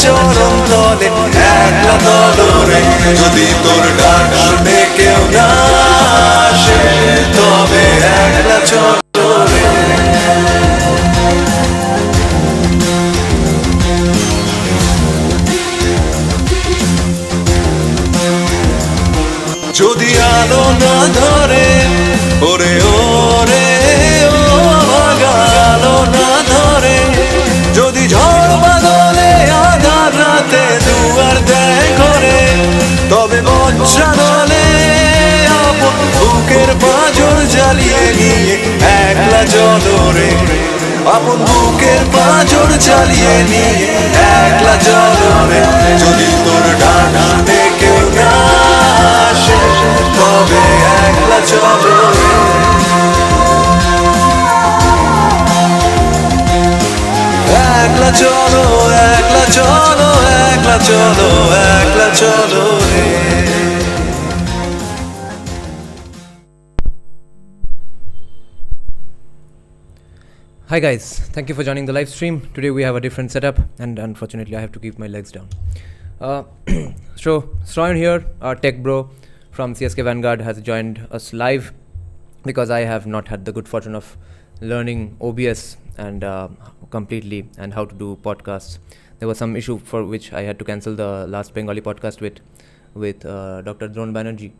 চরণ তলে একলা তলরে যদি তোর ডাক শুনে কেউ না আসে তবে একলা চলরে যদি আলো না ধরে ওরে ওরে ও আলো না ধরে যদি ঝড় বাদলে আধার রাতে দুয়ার দেয় ঘরে তবে বজ্রা দলে আপন বুকের পাঁজর জ্বালিয়ে নিয়ে একলা চলরে আপন বুকের পাঁজর জ্বালিয়ে নিয়ে একলা চলরে যদি তোর ডাক শুনে কেউ না আসে তবে একলা চলরে একলা চলো একলা চলো একলা চলো একলা চলো রে Hi guys, thank you for joining the live stream. Today we have a different setup and unfortunately I have to keep my legs down. So Sroyan here, our tech bro from CSK Vanguard has joined us live because I have not had the good fortune of learning OBS and completely and how to do podcasts. There was some issue for which I had to cancel the last Bengali podcast with Dr. Drone Banerjee.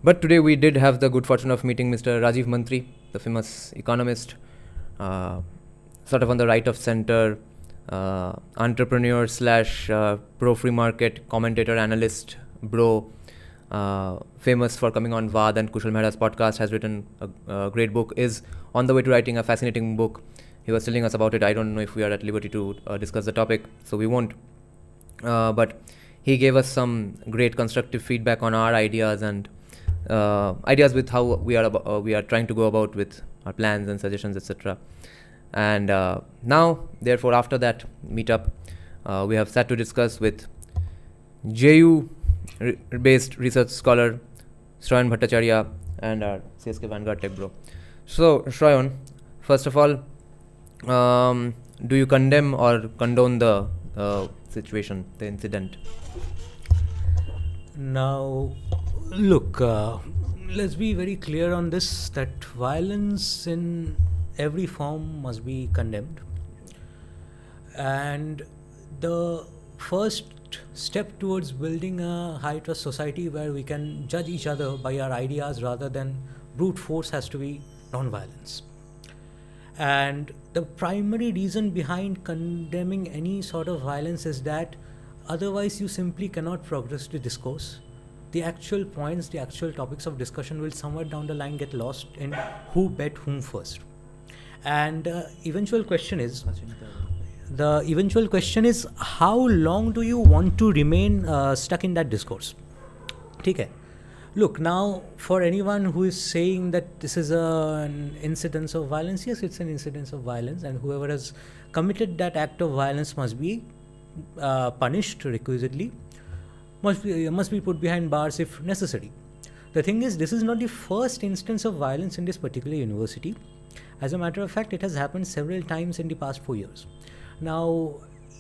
But today we did have the good fortune of meeting Mr. Rajiv Mantri, the famous economist, sort of on the right of center, entrepreneur slash pro-free market, commentator, analyst, bro, famous for coming on Vaad and Kushal Mehra's podcast, has written a great book, is on the way to writing a fascinating book. He was telling us about it. I don't know if we are at liberty to discuss the topic, so we won't. But he gave us some great constructive feedback on our ideas and ideas with how we are trying to go about with our plans and suggestions, etc. And now, therefore, after that meetup, we have sat to discuss with JU-based research scholar Sroyan Bhattacharya and our CSK Vanguard tech bro. So, Sroyan, first of all, do you condemn or condone the situation, the incident? Now, look, let's be very clear on this, that violence in every form must be condemned. And the first step towards building a high trust society where we can judge each other by our ideas rather than brute force has to be non-violence. And the primary reason behind condemning any sort of violence is that otherwise you simply cannot progress the discourse. The actual points, the actual topics of discussion will somewhere down the line get lost in who bet whom first. And the eventual question is how long do you want to remain stuck in that discourse? Okay. Look, now for anyone who is saying that this is an incidence of violence, yes, it's an incidence of violence, and whoever has committed that act of violence must be punished requisitely, must be put behind bars if necessary. The thing is, this is not the first instance of violence in this particular university. As a matter of fact, it has happened several times in the past 4 years. Now,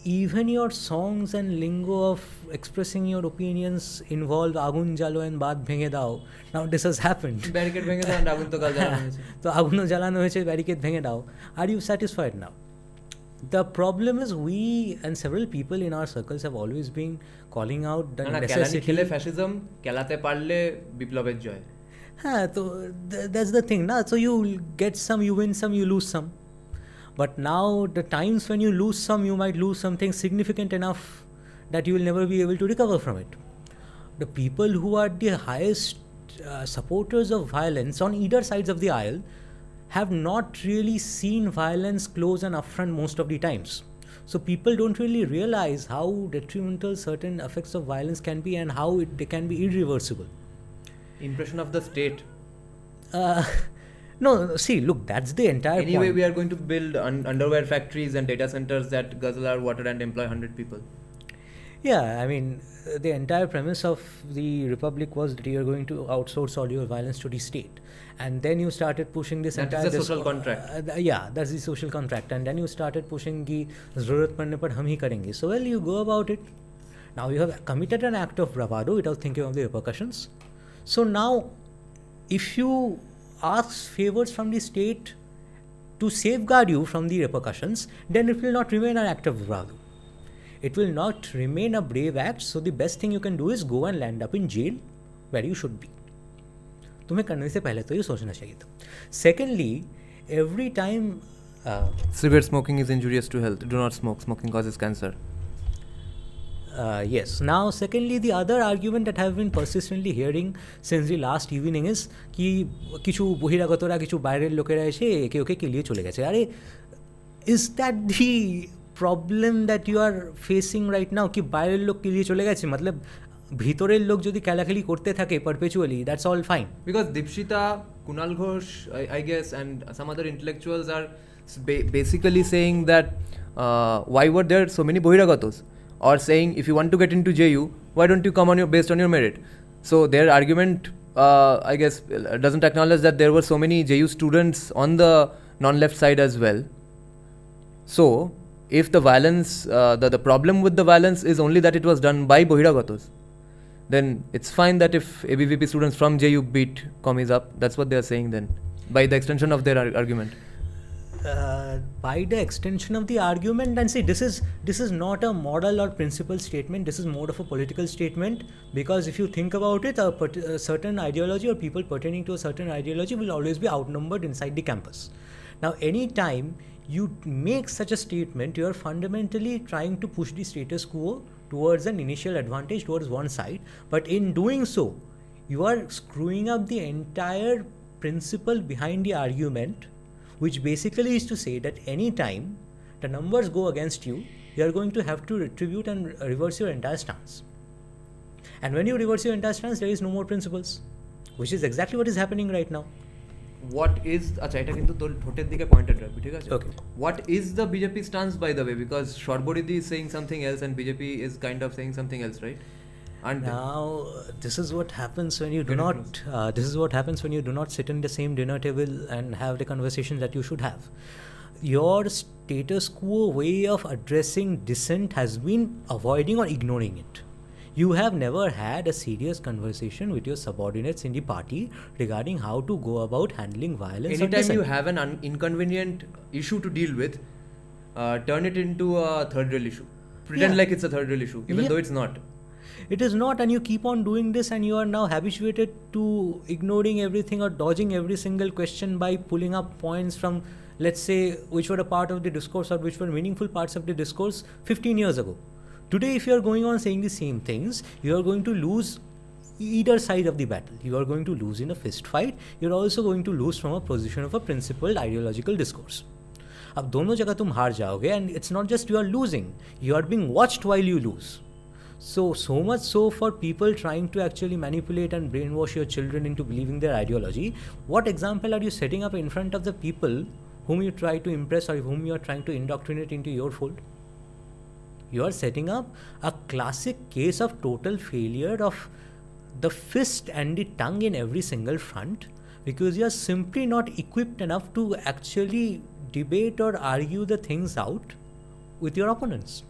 even your songs and lingo of expressing your opinions involve agun jalo and baat bhenge dao. Now, this has happened. Barricade bhenge dao and agun to kal jalano hoyeche. So agun jalano hoyeche, barricade bhenge dao. Are you satisfied now? The problem is we and several people in our circles have always been calling out the necessity. Khele fascism, kelate parle biplober joy. So that's the thing. So you get some, you win some, you lose some. But now the times when you lose some, you might lose something significant enough that you will never be able to recover from it. The people who are the highest supporters of violence on either sides of the aisle have not really seen violence close and upfront most of the times. So people don't really realize how detrimental certain effects of violence can be and how they can be irreversible. Impression of the state. No, see, look, that's the entire point. Anyway, we are going to build underwear factories and data centers that guzzle our water and employ 100 people. Yeah, I mean, the entire premise of the republic was that you are going to outsource all your violence to the state, and then you started pushing this That is entire the social contract. Yeah, that's the social contract, and then you started pushing ki zarurat padne par hum hi karenge. So well, you go about it. Now you have committed an act of bravado without thinking of the repercussions. So now, if you ask favors from the state to safeguard you from the repercussions, then it will not remain an act of bravado. It will not remain a brave act. So the best thing you can do is go and land up in jail where you should be. तुम्हें करने से पहले तो ये सोचना चाहिए था. Secondly, every time Cigarette smoking is injurious to health. Do not smoke. Smoking causes cancer. Yes. Now, secondly, the other argument that I have been persistently hearing since the last evening is कि কিছু বহিরাগতরা কিছু বাইরের লোকেরা এসে একে ওকে কিলিয়ে চলে গেছে. আরে, is that the problem that you are facing right now? कि বাইরের লোক কিলিয়ে চলে গেছে, मतलब ভিতরের লোক যদি খেলাখেলি করতে থাকে perpetually, that's all fine. Because Dipshita, Kunal Ghosh, I guess, and some other intellectuals are basically saying that why were there so many Bohiragatos? Or saying if you want to get into JU, why don't you come on based on your merit? So their argument, I guess, doesn't acknowledge that there were so many JU students on the non-left side as well. So if the violence, the problem with the violence is only that it was done by Bohiragatos, then it's fine that if ABVP students from JU beat commies up. That's what they are saying then, by the extension of their argument. By the extension of the argument, and see, this is not a moral or principle statement. This is more of a political statement, because if you think about it, a certain ideology or people pertaining to a certain ideology will always be outnumbered inside the campus. Now, anytime you make such a statement, you are fundamentally trying to push the status quo towards an initial advantage towards one side, but in doing so, you are screwing up the entire principle behind the argument, which basically is to say that any time the numbers go against you, you are going to have to retribute and reverse your entire stance. And when you reverse your entire stance, there is no more principles, which is exactly what is happening right now. What is আচ্ছা এটা কিন্তু তোর ঠোঁটের দিকে pointed রাখবি, ঠিক আছে? Okay. What is the BJP stance, by the way? Because Shorbodidi is saying something else and BJP is kind of saying something else, right? And Now, this is what happens when you do Very not. This is what happens when you do not sit in the same dinner table and have the conversation that you should have. Your status quo way of addressing dissent has been avoiding or ignoring it. You have never had a serious conversation with your subordinates in the party regarding how to go about handling violence. or anytime dissent. you have an inconvenient issue to deal with, turn it into a third rail issue. Pretend Yeah. like it's a third rail issue, even Yeah. though it's not. It is not, and you keep on doing this, and you are now habituated to ignoring everything or dodging every single question by pulling up points from, let's say, which were a part of the discourse or which were meaningful parts of the discourse 15 years ago. Today, if you are going on saying the same things, you are going to lose either side of the battle. You are going to lose in a fist fight. You are also going to lose from a position of a principled ideological discourse. अब दोनों जगह तुम हार जाओगे, and it's not just you are losing, you are being watched while you lose. So much so for people trying to actually manipulate and brainwash your children into believing their ideology. What example are you setting up in front of the people whom you try to impress or whom you are trying to indoctrinate into your fold? You are setting up a classic case of total failure of the fist and the tongue in every single front, because you are simply not equipped enough to actually debate or argue the things out with your opponents.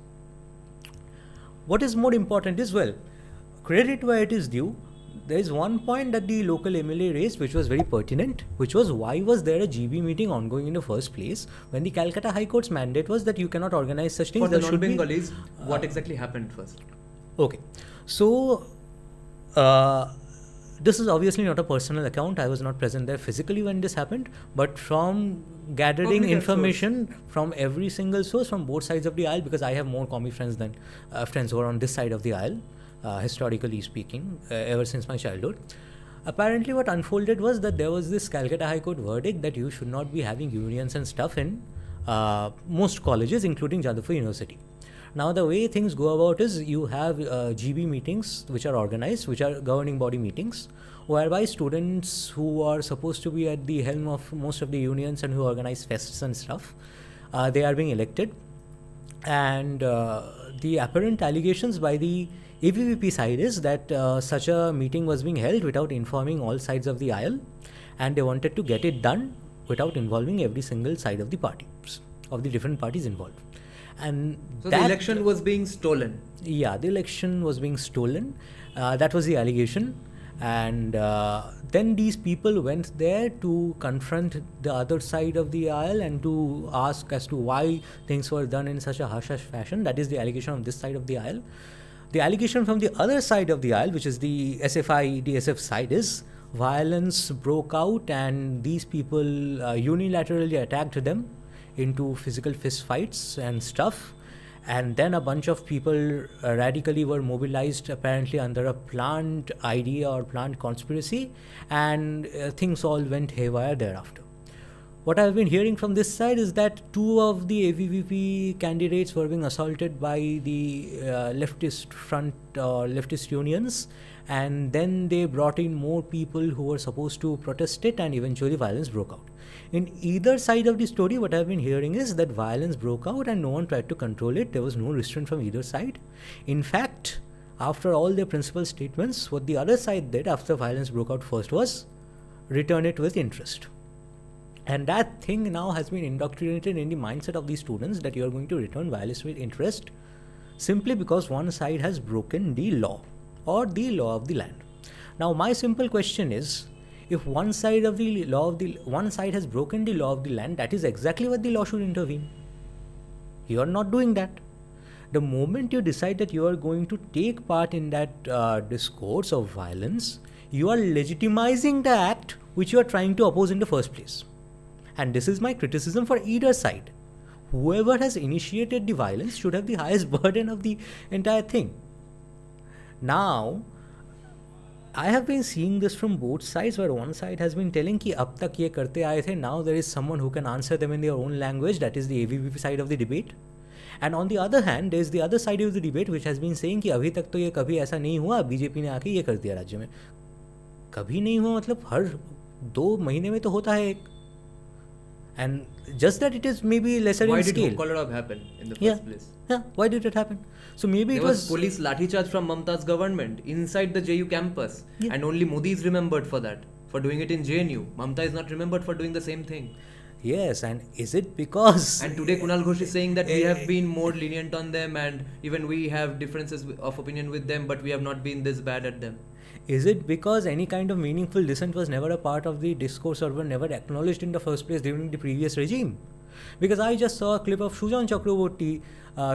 What is more important is, well, credit where it is due. There is one point that the local MLA raised which was very pertinent, which was why was there a GB meeting ongoing in the first place when the Calcutta High Court's mandate was that you cannot organize such things. For the There should be- non-Bengalis, what exactly happened first? Okay. So, this is obviously not a personal account. I was not present there physically when this happened, but from gathering Public information from every single source from both sides of the aisle, because I have more commie friends than friends who are on this side of the aisle, historically speaking, ever since my childhood. Apparently what unfolded was that there was this Calcutta High Court verdict that you should not be having unions and stuff in most colleges, including Jadavpur University. Now, the way things go about is you have GB meetings which are organized, which are governing body meetings, whereby students who are supposed to be at the helm of most of the unions and who organize fests and stuff, they are being elected. And the apparent allegations by the ABVP side is that such a meeting was being held without informing all sides of the aisle, and they wanted to get it done without involving every single side of the parties, of the different parties involved. And So the election was being stolen. Yeah, the election was being stolen. That was the allegation. And then these people went there to confront the other side of the aisle and to ask as to why things were done in such a hush-hush fashion. That is the allegation on this side of the aisle. The allegation from the other side of the aisle, which is the SFI, DSF side, is violence broke out and these people unilaterally attacked them into physical fist fights and stuff. And then a bunch of people radically were mobilized, apparently under a planned idea or planned conspiracy, and things all went haywire thereafter. What I've been hearing from this side is that two of the AVVP candidates were being assaulted by the leftist front or leftist unions, and then they brought in more people who were supposed to protest it, and eventually violence broke out. In either side of the story, what I've been hearing is that violence broke out and no one tried to control it. There was no restraint from either side. In fact, after all their principal statements, what the other side did after violence broke out first was return it with interest. And that thing now has been indoctrinated in the mindset of these students that you are going to return violence with interest simply because one side has broken the law or the law of the land. Now, my simple question is, if one side of the law of one side has broken the law of the land, that is exactly what the law should intervene. You are not doing that. The moment you decide that you are going to take part in that discourse of violence, you are legitimizing the act which you are trying to oppose in the first place. And this is my criticism for either side. Whoever has initiated the violence should have the highest burden of the entire thing. Now, I have been seeing this from both sides, where one side has been telling ki ab tak ye karte aaye the, now there is someone who can answer them in their own language, that is the AVVP side of the debate. And on the other hand, there is the other side of the debate which has been saying कि अभी तक तो ये कभी ऐसा नहीं हुआ, BJP ने आके ये कर दिया राज्य में. कभी नहीं हुआ मतलब हर 2 महीने में तो होता है एक. And just that it is maybe lesser in scale. Why did Kolorab happen in the first place? Yeah, why did it happen? So maybe there it was police lathi charge from Mamta's government inside the JU campus, and only Modi is remembered for that, for doing it in JNU. Mamta is not remembered for doing the same thing. Yes, and is it because... And today Kunal Ghosh is saying that we have been more lenient on them and even we have differences of opinion with them, but we have not been this bad at them. Is it because any kind of meaningful dissent was never a part of the discourse or were never acknowledged in the first place during the previous regime? Because I just saw a clip of Sujan Chakraborty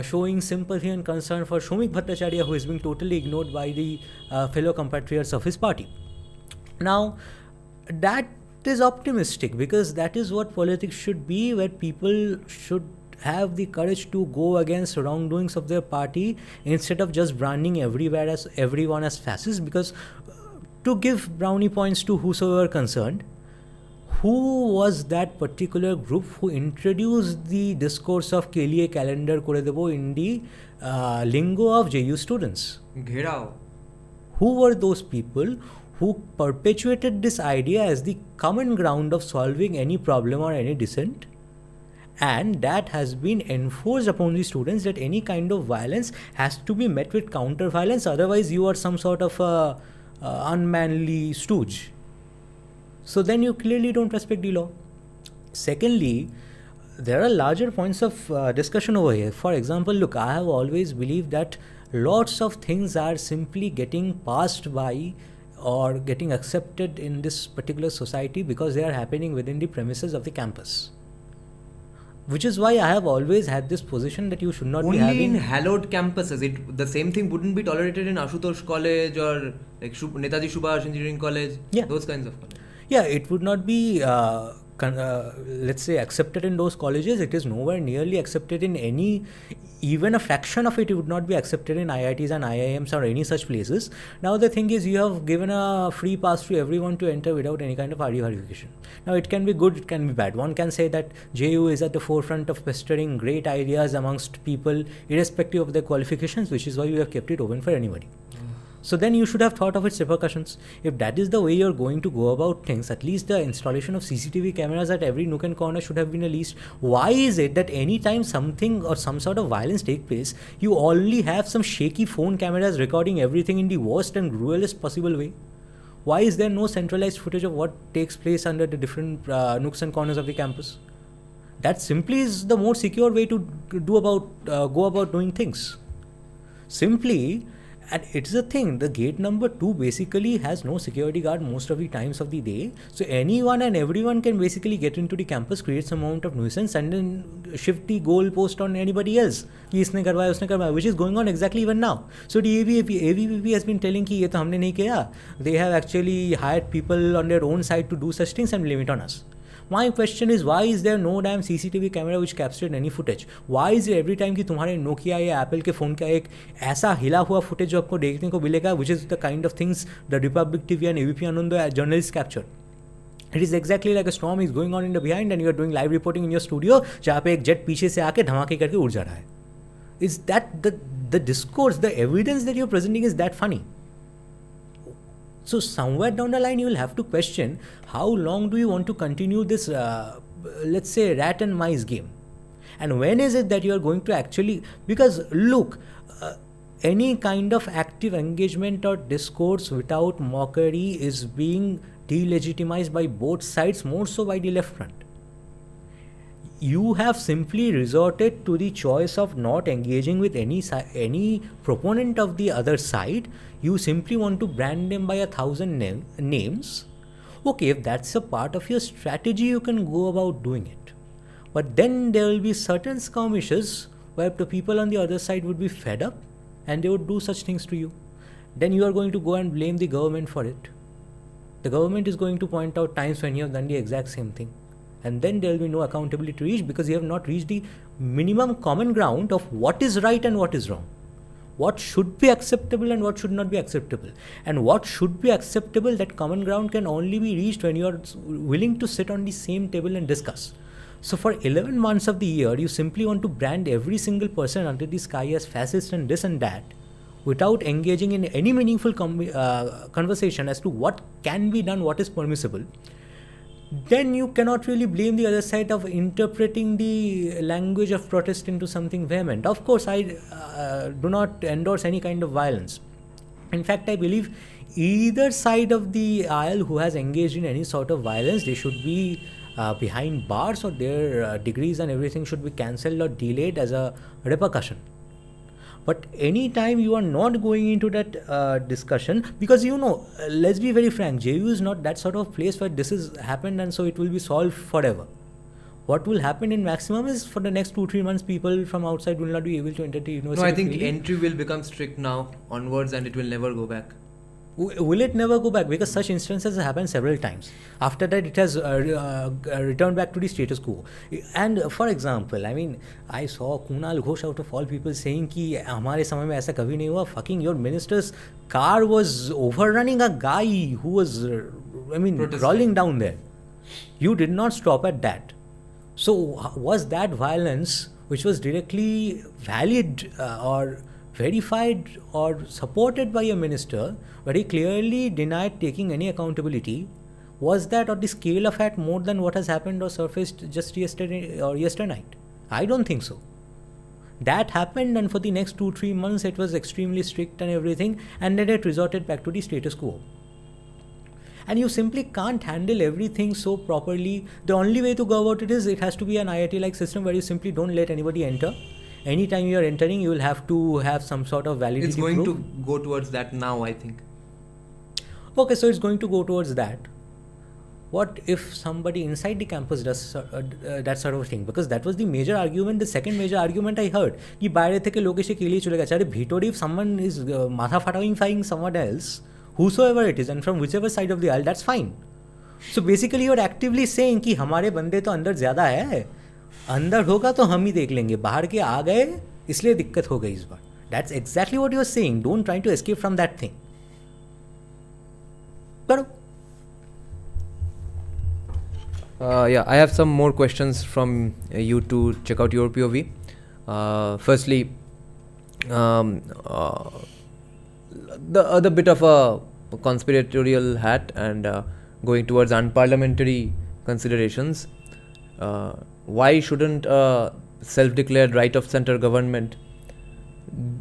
showing sympathy and concern for Shomik Bhattacharya, who is being totally ignored by the fellow compatriots of his party. Now, that is optimistic because that is what politics should be, where people should have the courage to go against wrongdoings of their party instead of just branding everyone as fascist. Because to give brownie points to whosoever concerned, who was that particular group who introduced the discourse of Keliye calendar kore debo in the lingo of JU students? Gherao. Who were those people who perpetuated this idea as the common ground of solving any problem or any dissent? And that has been enforced upon the students that any kind of violence has to be met with counter violence, otherwise you are some sort of unmanly stooge. So then you clearly don't respect the law. Secondly, there are larger points of discussion over here. For example, look, I have always believed that lots of things are simply getting passed by or getting accepted in this particular society because they are happening within the premises of the campus. Which is why I have always had this position that you should not only be having... in hallowed campuses. The same thing wouldn't be tolerated in Ashutosh College or like Netaji Subhash Engineering College. Yeah. Those kinds of colleges. Yeah, it would not be, let's say, accepted in those colleges. It is nowhere nearly accepted in any... Even a fraction of it would not be accepted in IITs and IIMs or any such places. Now the thing is, you have given a free pass to everyone to enter without any kind of RU verification. Now it can be good, it can be bad. One can say that JU is at the forefront of pestering great ideas amongst people irrespective of their qualifications, which is why you have kept it open for anybody. So then you should have thought of its repercussions. If that is the way you're going to go about things, at least the installation of CCTV cameras at every nook and corner should have been at least. Why is it that anytime something or some sort of violence takes place, you only have some shaky phone cameras recording everything in the worst and cruelest possible way? Why is there no centralized footage of what takes place under the different nooks and corners of the campus? That simply is the more secure way to go about doing things. Simply, and it's a thing, the gate number 2 basically has no security guard most of the times of the day. So anyone and everyone can basically get into the campus, create some amount of nuisance and then shift the goal post on anybody else. Ki isne karwaya, usne karwaya, which is going on exactly even now. So the ABVP has been telling ki ye to humne nahi kiya. They have actually hired people on their own side to do such things and blame it on us. My question is, why is there no damn CCTV camera which captured any footage? Why is it every time कि तुम्हारे Nokia या Apple के phone का एक ऐसा हिला हुआ footage जो आपको देखने को मिलेगा, which is the kind of things the Republic TV and ABP Anando journalists captured? It is exactly like a storm is going on in the behind and you are doing live reporting in your studio जहाँ पे एक jet पीछे से आके धमाके करके उड़ जा रहा है. Is that the discourse, the evidence that you are presenting is that funny? So somewhere down the line, you will have to question how long do you want to continue this, let's say, rat and mice game? And when is it that you are going to actually, because look, any kind of active engagement or discourse without mockery is being delegitimized by both sides, more so by the left front. You have simply resorted to the choice of not engaging with any proponent of the other side. You simply want to brand them by 1,000 names. Okay, if that's a part of your strategy, you can go about doing it. But then there will be certain skirmishes where the people on the other side would be fed up and they would do such things to you. Then you are going to go and blame the government for it. The government is going to point out times when you have done the exact same thing. And then there will be no accountability reached because you have not reached the minimum common ground of what is right and what is wrong. What should be acceptable and what should not be acceptable. And what should be acceptable, that common ground can only be reached when you are willing to sit on the same table and discuss. So for 11 months of the year, you simply want to brand every single person under the sky as fascist and this and that without engaging in any meaningful conversation as to what can be done, what is permissible. Then you cannot really blame the other side of interpreting the language of protest into something vehement. Of course, I do not endorse any kind of violence. In fact, I believe either side of the aisle who has engaged in any sort of violence, they should be behind bars or their degrees and everything should be cancelled or delayed as a repercussion. But anytime you are not going into that discussion, because let's be very frank, JU is not that sort of place where this has happened and so it will be solved forever. What will happen in maximum is for the next 2-3 months, people from outside will not be able to enter the university. No, I think entry will become strict now onwards and it will never go back. Will it never go back? Because such instances have happened several times. After that, it has returned back to the status quo. And for example, I saw Kunal Ghosh out of all people saying कि हमारे समय में ऐसा कभी नहीं हुआ. Fucking your minister's car was overrunning a guy who was, crawling down there. You did not stop at that. So was that violence which was directly valid or verified or supported by a minister, but he clearly denied taking any accountability? Was that on the scale of that more than what has happened or surfaced just yesterday or yesternight? I don't think so. That happened, and for the next 2-3 months it was extremely strict and everything, and then it resorted back to the status quo. And you simply can't handle everything so properly. The only way to go about it is it has to be an IIT-like system where you simply don't let anybody enter. Anytime you are entering, you will have to have some sort of validity. It's going proof. to go towards that now, I think. Okay, so it's going to go towards that. What if somebody inside the campus does that sort of thing? Because that was the major argument. The second major argument I heard, कि बाहर थे कि लोग इसे के लिए चले गए. अरे भीतोड़ी, if someone is माथा फटाफिंग someone else, whosoever it is, and from whichever side of the aisle, that's fine. So basically, you are actively saying कि हमारे बंदे तो अंदर ज़्यादा है. अंदर होगा तो हम ही देख लेंगे, बाहर के आ गए इसलिए दिक्कत हो गई इस बार. That's exactly what you're saying. Don't try to escape from that thing. करो. I have some more questions from you to check out your POV. Firstly, the other bit of a conspiratorial hat and going towards unparliamentary considerations, why shouldn't a self-declared right-of-center government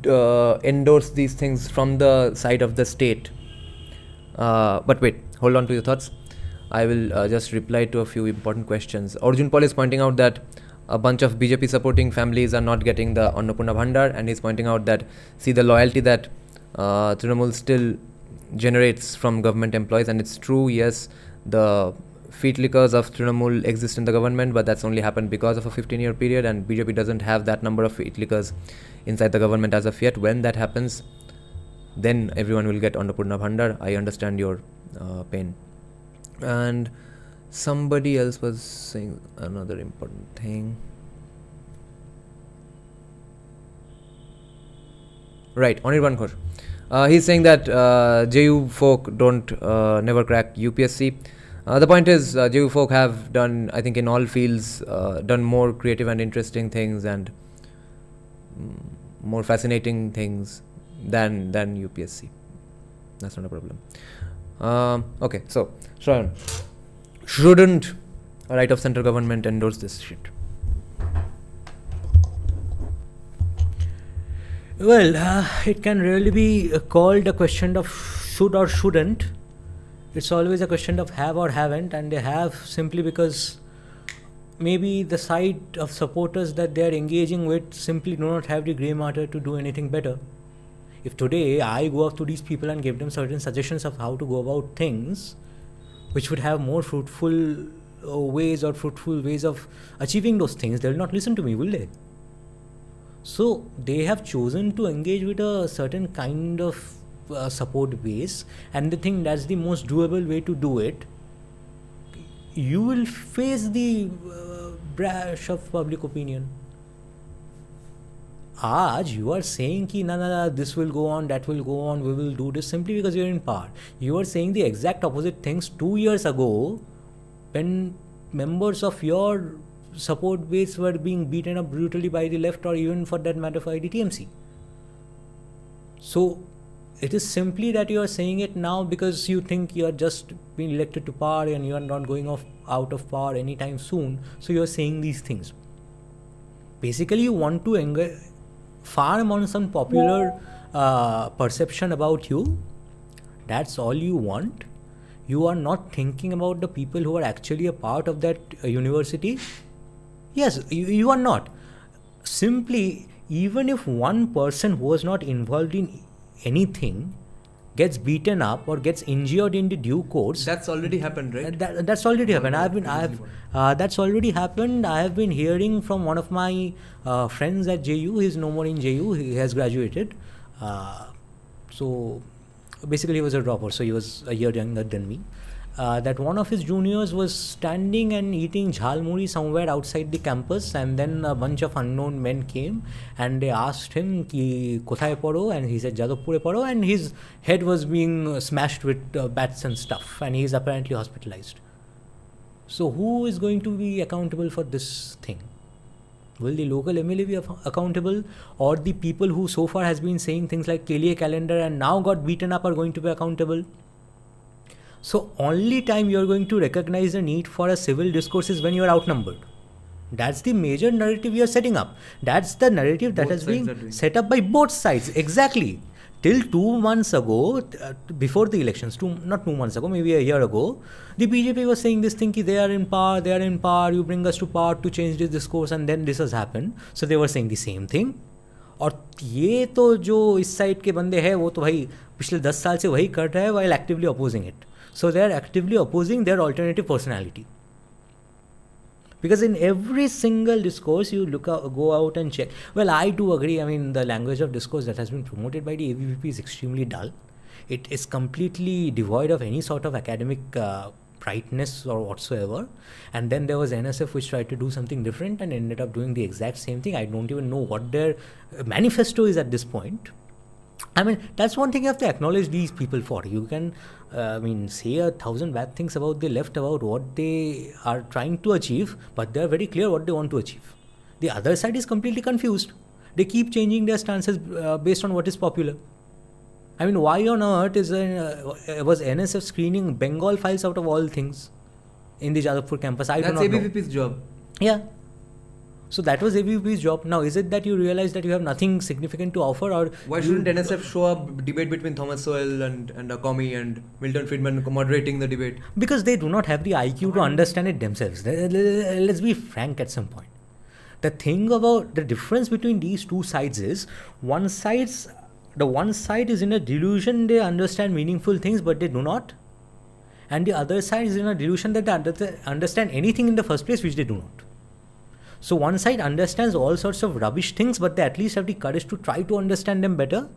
endorse these things from the side of the state? But wait, hold on to your thoughts. I will just reply to a few important questions. Arjun Paul is pointing out that a bunch of BJP supporting families are not getting the Annapurna Bhandar, and he's pointing out that, see, the loyalty that Trinamool still generates from government employees, and it's true, yes, the feet lickers of Trinamool exist in the government, but that's only happened because of a 15-year period, and BJP doesn't have that number of feet lickers inside the government as of yet. When that happens, then everyone will get Annapurna Bhandar. I understand your pain. And somebody else was saying another important thing. Right, Anirban Ghosh. He's saying that JU folk don't never crack UPSC. The point is, JU folk have done, I think in all fields, done more creative and interesting things and more fascinating things than UPSC. That's not a problem. Okay, so Shravan, shouldn't a right of center government endorse this shit? Well, it can really be called a question of should or shouldn't. It's always a question of have or haven't, and they have simply because maybe the side of supporters that they are engaging with simply do not have the grey matter to do anything better. If today I go up to these people and give them certain suggestions of how to go about things, which would have more fruitful ways of achieving those things, they will not listen to me, will they? So they have chosen to engage with a certain kind of support base, and they think that's the most doable way to do it. You will face the brash of public opinion. Aaj you are saying ki na, this will go on, that will go on, we will do this simply because you are in power. You are saying the exact opposite things 2 years ago when members of your support base were being beaten up brutally by the left, or even for that matter by the TMC. So it is simply that you are saying it now because you think you are just being elected to power and you are not going out of power anytime soon. So you are saying these things. Basically, you want to farm on some popular perception about you. That's all you want. You are not thinking about the people who are actually a part of that university. Yes, you are not. Simply, even if one person who was not involved in anything gets beaten up or gets injured in the due course, That's already happened, right? That's already happened. That's already happened. I have been hearing from one of my friends at JU. He's no more in JU. He has graduated. So basically, he was a dropper. So he was a year younger than me. That one of his juniors was standing and eating jhalmuri somewhere outside the campus, and then a bunch of unknown men came and they asked him ki kothaye poro, and he said Jadavpur poro, and his head was being smashed with bats and stuff, and he is apparently hospitalized. So who is going to be accountable for this thing? Will the local MLA be accountable, or the people who so far has been saying things like Keliye calendar and now got beaten up are going to be accountable? So only time you are going to recognize the need for a civil discourse is when you are outnumbered. That's the major narrative you are setting up. That's the narrative that has been set up by both sides. Exactly. Till 2 months ago, before the elections, not 2 months ago, maybe a year ago, the BJP was saying this thing, ki they are in power, you bring us to power to change this discourse, and then this has happened. So they were saying the same thing. और ये तो जो इस side के बंदे हैं वो तो भाई पिछले 10 साल से वही कर रहे हैं while actively opposing it. So they are actively opposing their alternative personality. Because in every single discourse, you go out and check. Well, I do agree. I mean, the language of discourse that has been promoted by the ABVP is extremely dull. It is completely devoid of any sort of academic brightness or whatsoever. And then there was NSF, which tried to do something different and ended up doing the exact same thing. I don't even know what their manifesto is at this point. I mean, that's one thing you have to acknowledge these people for. You can, say 1,000 bad things about the left, about what they are trying to achieve, but they are very clear what they want to achieve. The other side is completely confused. They keep changing their stances based on what is popular. I mean, why on earth was NSF screening Bengal files out of all things in the Jadavpur campus? I do not know. That's ABVP's job. Yeah. So that was ABVP's job. Now, is it that you realize that you have nothing significant to offer, or why shouldn't NSF show up debate between Thomas Sowell and Comey and Milton Friedman moderating the debate? Because they do not have the IQ to understand it themselves. Let's be frank at some point. The thing about the difference between these two sides is the one side is in a delusion they understand meaningful things, but they do not. And the other side is in a delusion that they understand anything in the first place, which they do not. So one side understands all sorts of rubbish things, but they at least have the courage to try to understand them better.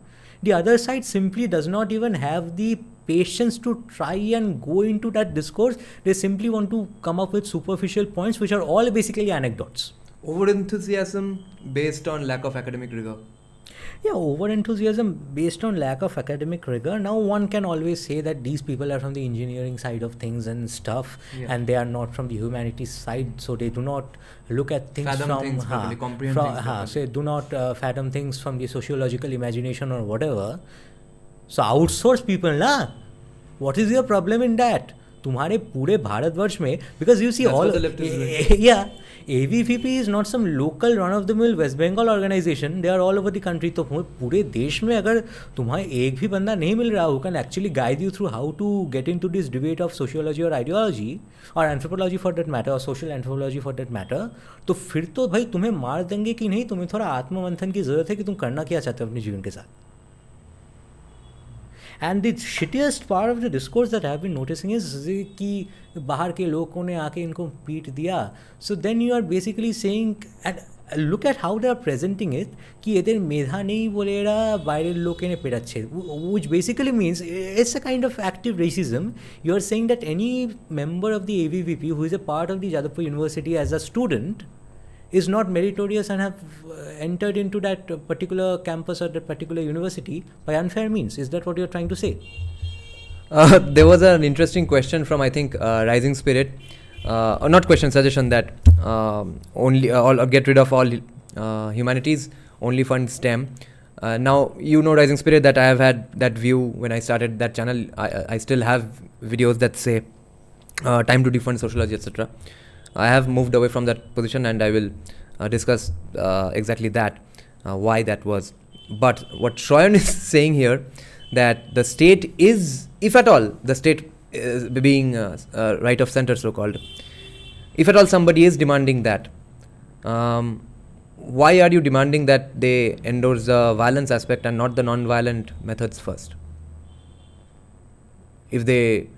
The other side simply does not even have the patience to try and go into that discourse. They simply want to come up with superficial points, which are all basically anecdotes. Over-enthusiasm based on lack of academic rigor. Yeah, over-enthusiasm based on lack of academic rigor. Now one can always say that these people are from the engineering side of things and stuff, and they are not from the humanities side, so they do not look at things comprehend things. So they do not fathom things from the sociological imagination or whatever. So outsource people, na? What is your problem in that? तुम्हारे पूरे भारतवर्ष में, because you see That's all what the leftists yeah, AVVP is not some local run-of-the-mill West Bengal organization. They are all over the country. तो पूरे देश में अगर तुम्हारे एक भी बंदा नहीं मिल रहा who can actually guide you through how to get into this debate of sociology or ideology or anthropology for that matter or social anthropology for that matter, तो फिर तो भाई तुम्हें मार देंगे कि नहीं. तुम्हें थोड़ा आत्ममंथन की ज़रूरत है कि तुम करना क्या चाहते हो अपने जीवन के साथ. And the shittiest part of the discourse that I have been noticing is कि बाहर के लोगों ने आके इनको पीट दिया. So then you are basically saying, and look at how they are presenting it, कि एদের मेधा नहीं बोलेगा বাইরের লোকে ने পেটাচ্ছে, which basically means it's a kind of active racism. You are saying that any member of the AVVP who is a part of the Jadavpur University as a student is not meritorious and have entered into that particular campus or that particular university by unfair means. Is that what you're trying to say? There was an interesting question from, I think, Rising Spirit, or not question, suggestion that only or get rid of all humanities, only fund STEM. Now, you know, Rising Spirit, that I have had that view when I started that channel. I still have videos that say time to defund sociology, etc. I have moved away from that position, and I will discuss exactly that, why that was. But what Shrayan is saying here, that the state is, if at all, the state being right of center, so-called, if at all somebody is demanding that, why are you demanding that they endorse the violence aspect and not the non-violent methods first? If they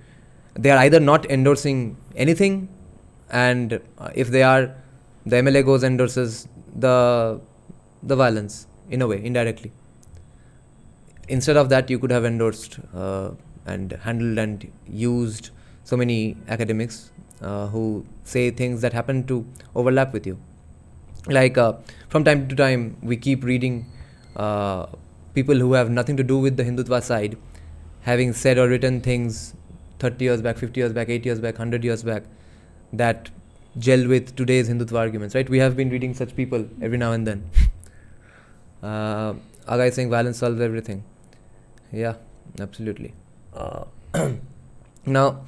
are either not endorsing anything, and if they are, the MLA goes endorses the violence in a way, indirectly. Instead of that, you could have endorsed and handled and used so many academics who say things that happen to overlap with you. Like from time to time, we keep reading people who have nothing to do with the Hindutva side having said or written things 30 years back, 50 years back, 8 years back, 100 years back, that gel with today's Hindutva arguments, right? We have been reading such people every now and then. A guy saying violence solves everything. Yeah, absolutely. Now,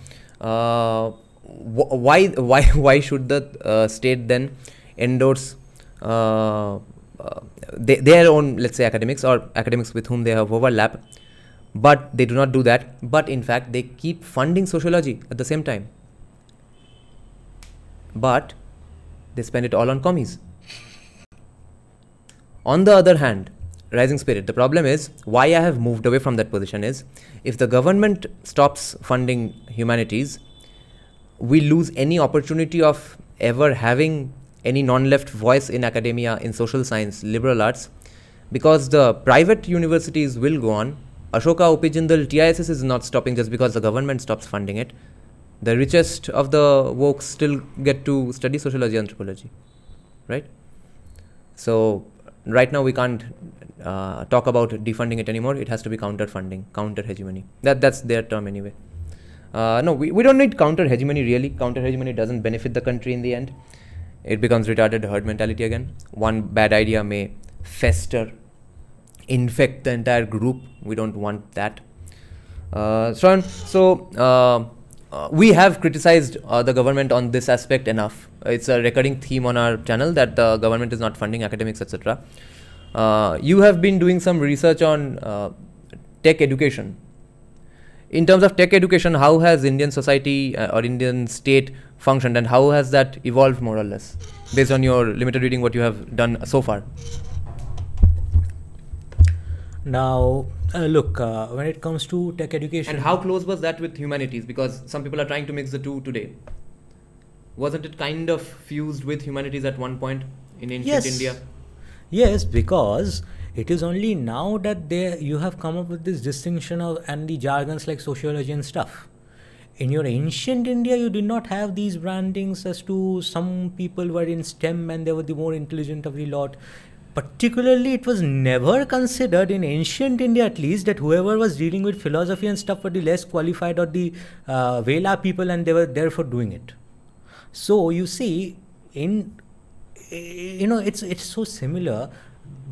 why should the state then endorse their own, let's say, academics or academics with whom they have overlap, but they do not do that, but in fact they keep funding sociology at the same time, but they spend it all on commies. On the other hand, Rising Spirit, the problem is, why I have moved away from that position is, if the government stops funding humanities, we lose any opportunity of ever having any non-left voice in academia, in social science, liberal arts, because the private universities will go on. Ashoka, OP Jindal, TISS is not stopping just because the government stops funding it. The richest of the wokes still get to study sociology, anthropology, right? So right now we can't talk about defunding it anymore. It has to be counter-funding, counter-hegemony. That's their term anyway. No, we don't need counter-hegemony really. Counter-hegemony doesn't benefit the country in the end. It becomes retarded herd mentality again. One bad idea may fester infect the entire group. We don't want that. Shravan, so we have criticized the government on this aspect enough. It's a recurring theme on our channel that the government is not funding academics, etc. You have been doing some research on tech education. In terms of tech education, how has Indian society or Indian state functioned, and how has that evolved more or less, based on your limited reading, what you have done so far? Now, look, when it comes to tech education... And how close was that with humanities? Because some people are trying to mix the two today. Wasn't it kind of fused with humanities at one point in ancient India? Yes, because it is only now that you have come up with this distinction and the jargons like sociology and stuff. In your ancient India, you did not have these brandings as to some people were in STEM and they were the more intelligent of the lot. Particularly, it was never considered in ancient India, at least, that whoever was dealing with philosophy and stuff were the less qualified or the Vela people, and they were there for doing it. So you see, it's so similar.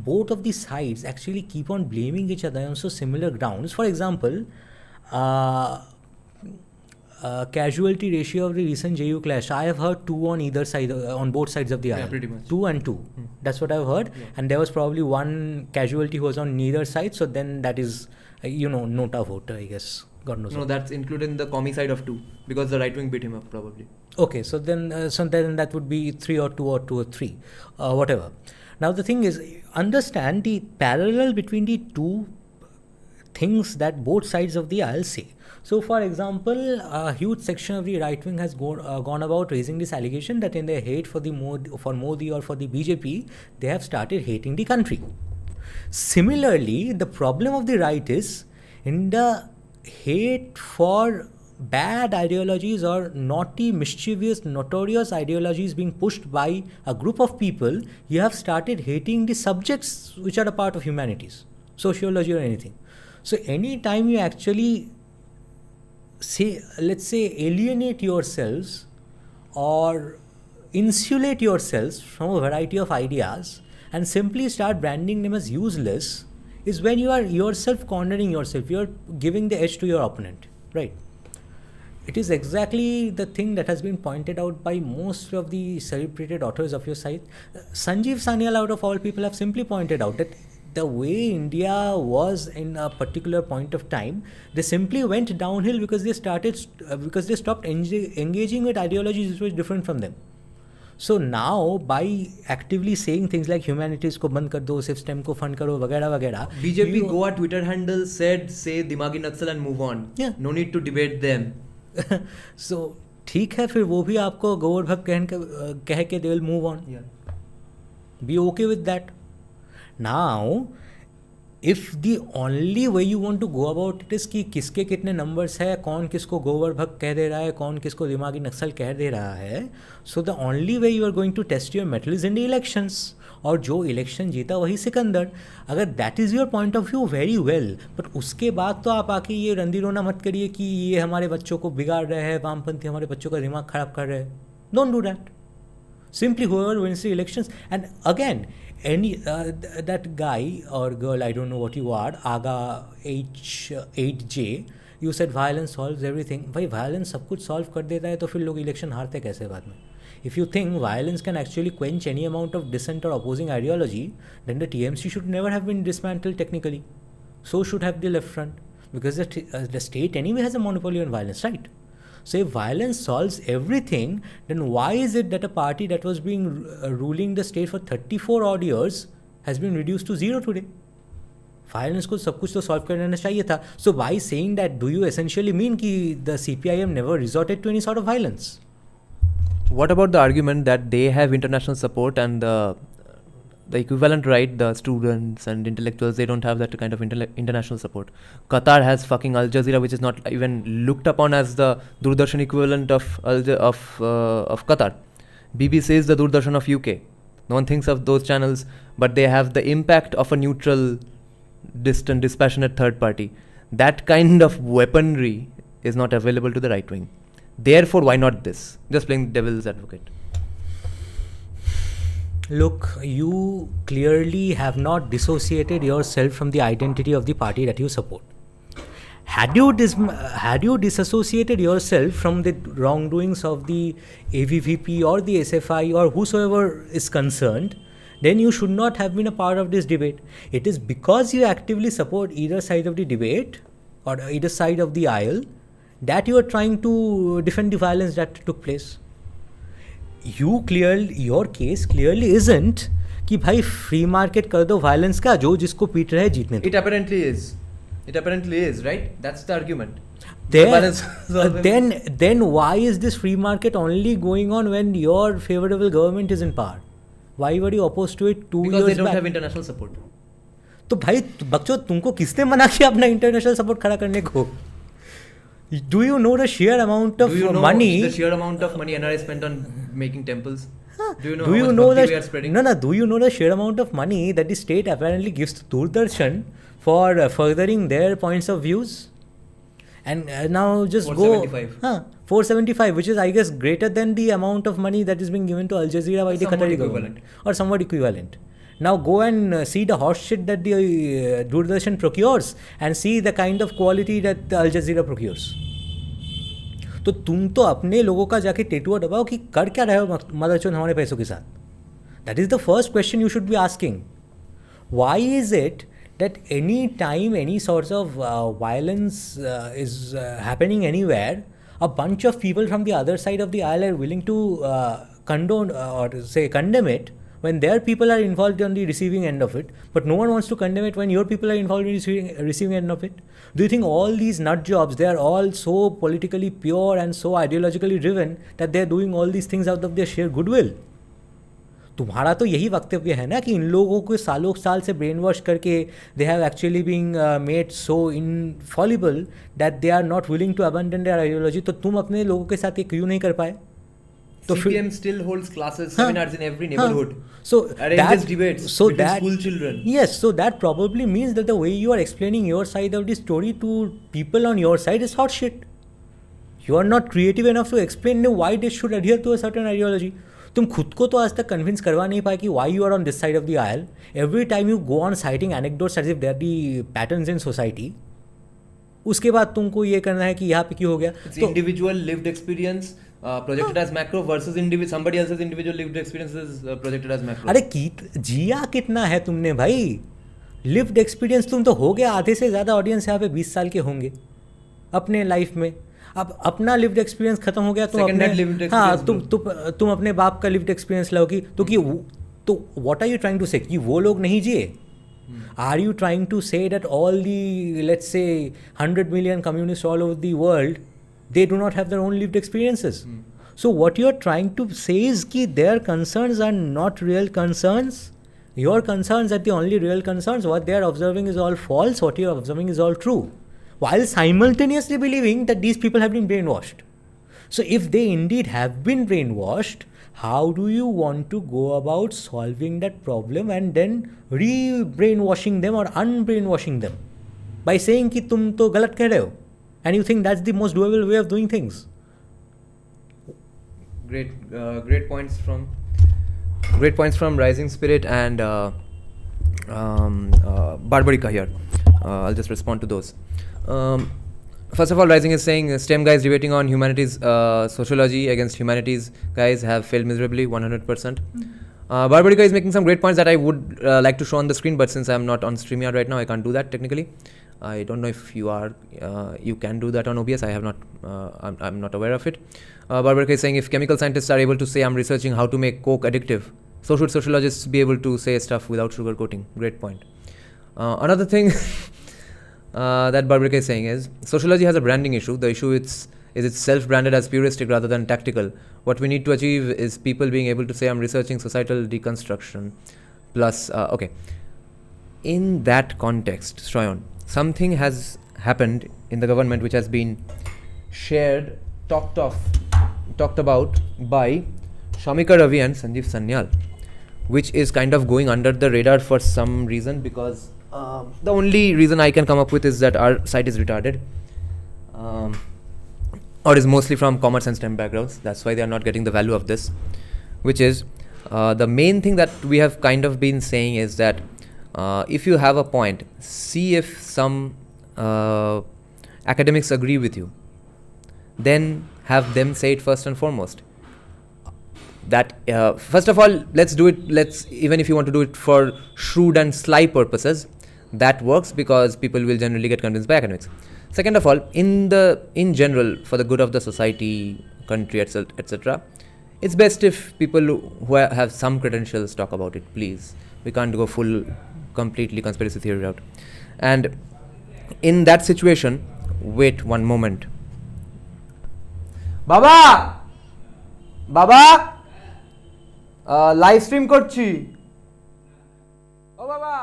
Both of the sides actually keep on blaming each other on so similar grounds. For example, casualty ratio of the recent JU clash, I have heard 2 on either side, on both sides of the aisle. Yeah, pretty much. 2 and 2. That's what I've heard. Yeah. And there was probably one casualty who was on neither side. So then that is, nota vote, I guess. God knows. No, that's included in the commie side of 2, because the right wing beat him up probably. Okay, so then that would be 3 or 2 or 2 or 3, whatever. Now the thing is, understand the parallel between the two things that both sides of the aisle say. So, for example, a huge section of the right wing has gone about raising this allegation that in their hate for Modi or for the BJP, they have started hating the country. Similarly, the problem of the right is in the hate for bad ideologies or naughty, mischievous, notorious ideologies being pushed by a group of people, you have started hating the subjects which are a part of humanities, sociology or anything. So, any time you actually alienate yourselves or insulate yourselves from a variety of ideas and simply start branding them as useless is when you are yourself cornering yourself. You are giving the edge to your opponent, right? It is exactly the thing that has been pointed out by most of the celebrated authors of your site. Sanjeev Sanyal, out of all people, have simply pointed out that the way India was in a particular point of time, they simply went downhill because they stopped engaging with ideologies which were different from them. So now, by actively saying things like humanities ko band kar do, sirf STEM ko fund karo, वगैरह वगैरह, BJP Goa Twitter handle said, say Dimagi Naxal and move on. Yeah. No need to debate them. So ठीक है, फिर वो भी आपको गोवर्धन कह के they will move on. Yeah. Be okay with that. Now, if the only way you want to go about it is कि किसके कितने numbers है, कौन किसको गोवर्धन कह दे रहा है, कौन किसको दिमागी नक्सल कह दे रहा है, so the only way you are going to test your mettle is in the elections. और जो इलेक्शन जीता वही सिकंदर. अगर that is your point of view, very well, but उसके बाद तो आप आके ये रंदी रोना मत करिए कि ये हमारे बच्चों को बिगाड़ रहे हैं, वामपंथी हमारे बच्चों का दिमाग खराब कर रहे हैं. Don't do that. Simply whoever wins the elections, and again, that guy or girl, I don't know what you are, Aga H8J, you said violence solves everything. भाई violence सब कुछ solve कर देता है तो फिर लोग election हारते कैसे बाद में? If you think violence can actually quench any amount of dissent or opposing ideology, then the TMC should never have been dismantled technically. So should have the left front, because the state anyway has a monopoly on violence, right? So if violence solves everything, then why is it that a party that was being ruling the state for 34 odd years has been reduced to 0 today? Violence को सब कुछ तो solve करना चाहिए था. So by saying that, do you essentially mean कि the CPIM never resorted to any sort of violence? What about the argument that they have international support and the equivalent, right, the students and intellectuals, they don't have that kind of international support? Qatar has fucking Al Jazeera, which is not even looked upon as the Doordarshan equivalent of Qatar. BBC is the Doordarshan of UK. No one thinks of those channels, but they have the impact of a neutral, distant, dispassionate third party. That kind of weaponry is not available to the right wing. Therefore, why not this? Just playing devil's advocate. Look, you clearly have not dissociated yourself from the identity of the party that you support. Had you disassociated yourself from the wrongdoings of the AVVP or the SFI or whosoever is concerned, then you should not have been a part of this debate. It is because you actively support either side of the debate or either side of the aisle that you are trying to defend the violence that took place. Your case clearly isn't कि भाई free market कर दो violence का, जो जिसको पीट रहे जीतने दो. It apparently is, right? That's the argument. Then why is this free market only going on when your favorable government is in power? Why were you opposed to it 2 years back? Because they don't have international support. तो भाई बच्चों, तुमको किसने मना किया अपना international support खड़ा करने को? Do you know the sheer amount of money? The sheer amount of money NRA spent on making temples? Do you know Do how you much know bhakti the we are spreading? Do you know the sheer amount of money that the state apparently gives to Doordarshan for furthering their points of views? And now just 475. go 475, which is I guess greater than the amount of money that is being given to Al Jazeera by the Qatari government, or somewhat equivalent. Now go and see the horse shit that the Doordarshan procures and see the kind of quality that Al Jazeera procures. तो तुम तो अपने लोगों का जाके टेटुआ दबाओ कि कर क्या रहे हो मदरचोद हमारे पैसों के साथ. That is the first question you should be asking. Why is it that any time any sorts of violence is happening anywhere, a bunch of people from the other side of the aisle are willing to condone or say condemn it when their people are involved on the receiving end of it, but no one wants to condemn it when your people are involved in the receiving end of it? Do you think all these nut jobs, they are all so politically pure and so ideologically driven that they are doing all these things out of their sheer goodwill? तुम्हारा तो यही वक्तव्य है ना कि इन लोगों को सालों साल से ब्रेन वॉश करके they have actually been made so infallible that they are not willing to abandon their ideology. तो तुम अपने लोगों के साथ ये क्यों नहीं कर पाए? So CPM still holds classes, seminars in every neighborhood. So arranges debates between school children. Yes, so that probably means that the way you are explaining your side of the story to people on your side is hot shit. You are not creative enough to explain why they should adhere to a certain ideology. तुम खुद को तो आज तक convince करवा नहीं पाए कि why you are on this side of the aisle. Every time you go on citing anecdotes as if they are the patterns in society, उसके बाद तुमको ये करना है कि यहाँ पे क्यों हो गया. It's individual lived experience projected as macro versus somebody else's individual lived experience is projected as macro. अरे जिया कितना है तुमने भाई? लिव्ड एक्सपीरियंस तुम तो हो गया. आधे से ज़्यादा ऑडियंस यहाँ पे 20 साल के होंगे अपने लाइफ में. अब अपना लिव्ड एक्सपीरियंस खत्म हो गया तो तुम अपने बाप का लिव्ड एक्सपीरियंस लाओगी तो what are you trying to say कि वो लोग नहीं जिए? Are you trying to say that all the let's say 100 million communists all over the world, they do not have their own lived experiences? So what you are trying to say is that their concerns are not real concerns. Your concerns are the only real concerns. What they are observing is all false. What you are observing is all true, while simultaneously believing that these people have been brainwashed. So if they indeed have been brainwashed, how do you want to go about solving that problem and then re-brainwashing them or un-brainwashing them by saying कि तुम तो गलत कह रहे हो, and you think that's the most doable way of doing things? Great points from Rising Spirit and Barbarica here. I'll just respond to those. First of all, Rising is saying STEM guys debating on humanities sociology against humanities guys have failed miserably 100%. Barbarica is making some great points that I would like to show on the screen, but since I'm not on StreamYard right now, I can't do that technically. I don't know if you are. You can do that on OBS. I have not. I'm not aware of it. Barbarica is saying if chemical scientists are able to say I'm researching how to make coke addictive, so should sociologists be able to say stuff without sugarcoating. Great point. Another thing that Barbarica is saying is sociology has a branding issue. The issue is it's self-branded as puristic rather than tactical. What we need to achieve is people being able to say I'm researching societal deconstruction. Plus, okay. In that context, Shrayan, something has happened in the government which has been shared, talked about by Shamika Ravi and Sanjeev Sanyal, which is kind of going under the radar for some reason, because the only reason I can come up with is that our site is retarded, or is mostly from commerce and STEM backgrounds. That's why they are not getting the value of this, which is the main thing that we have kind of been saying is that if you have a point, see if some academics agree with you. Then have them say it first and foremost. That first of all, let's do it. Even if you want to do it for shrewd and sly purposes, that works because people will generally get convinced by academics. Second of all, in general, for the good of the society, country, etc., it's best if people who have some credentials talk about it. Please, we can't go completely conspiracy theory route. And in that situation, wait one moment. Baba, live stream করছি ও বাবা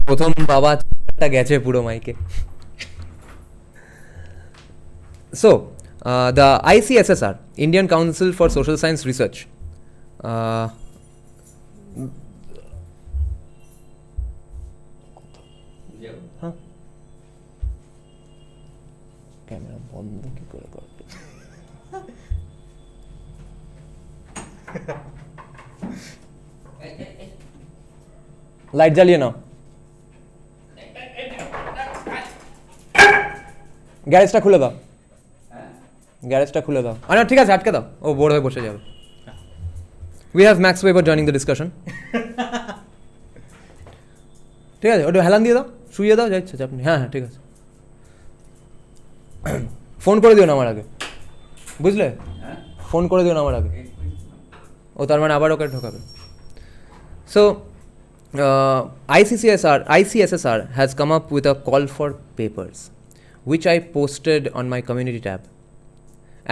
প্রথম বাবাটা গেছে পুরো মাইকে So, the ICSSR, Indian Council for Social Science Research, camera বন্ধ কি করে করতে লাইট জ্বালিয়ে নাও গ্যারেজটা খুলে দাও আরে ঠিক আছে আটকে দাও ও বোর হয়ে বসে যাবে we have max weber joining the discussion ঠিক আছে ওটা হেলান দিয়ে দাও শুয়ে দাও যাচ্ছে আপনি হ্যাঁ ঠিক আছে ফোন করে দিও না আমার আগে বুঝলে ফোন করে দিও না আমার আগে ও তার মানে আবার ওকে ঢোকাবে so ICSSR has come up with a call for papers which I posted on my community tab,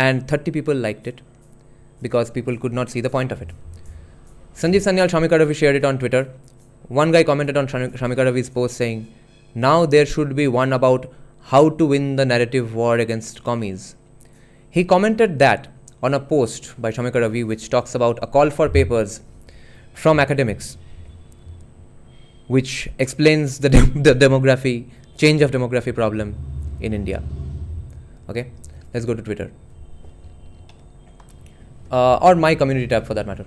and 30 people liked it because people could not see the point of it. Sanjeev Sanyal Shamika Ravi shared it on Twitter. One guy commented on Shamika Ravi's post saying, now there should be one about how to win the narrative war against commies. He commented that on a post by Shamika Ravi which talks about a call for papers from academics which explains the change of demography problem in India. Okay, let's go to Twitter or my community tab for that matter,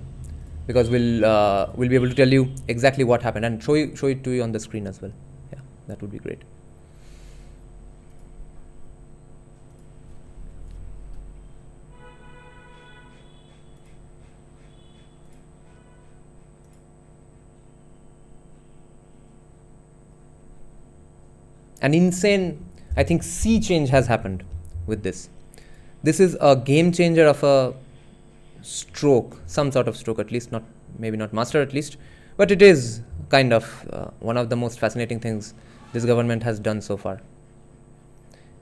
because we'll be able to tell you exactly what happened and show it to you on the screen as well. Yeah, that would be great. An insane, I think, sea change has happened with this. This is a game changer of a stroke, some sort of stroke at least, maybe not master at least, but it is kind of one of the most fascinating things this government has done so far.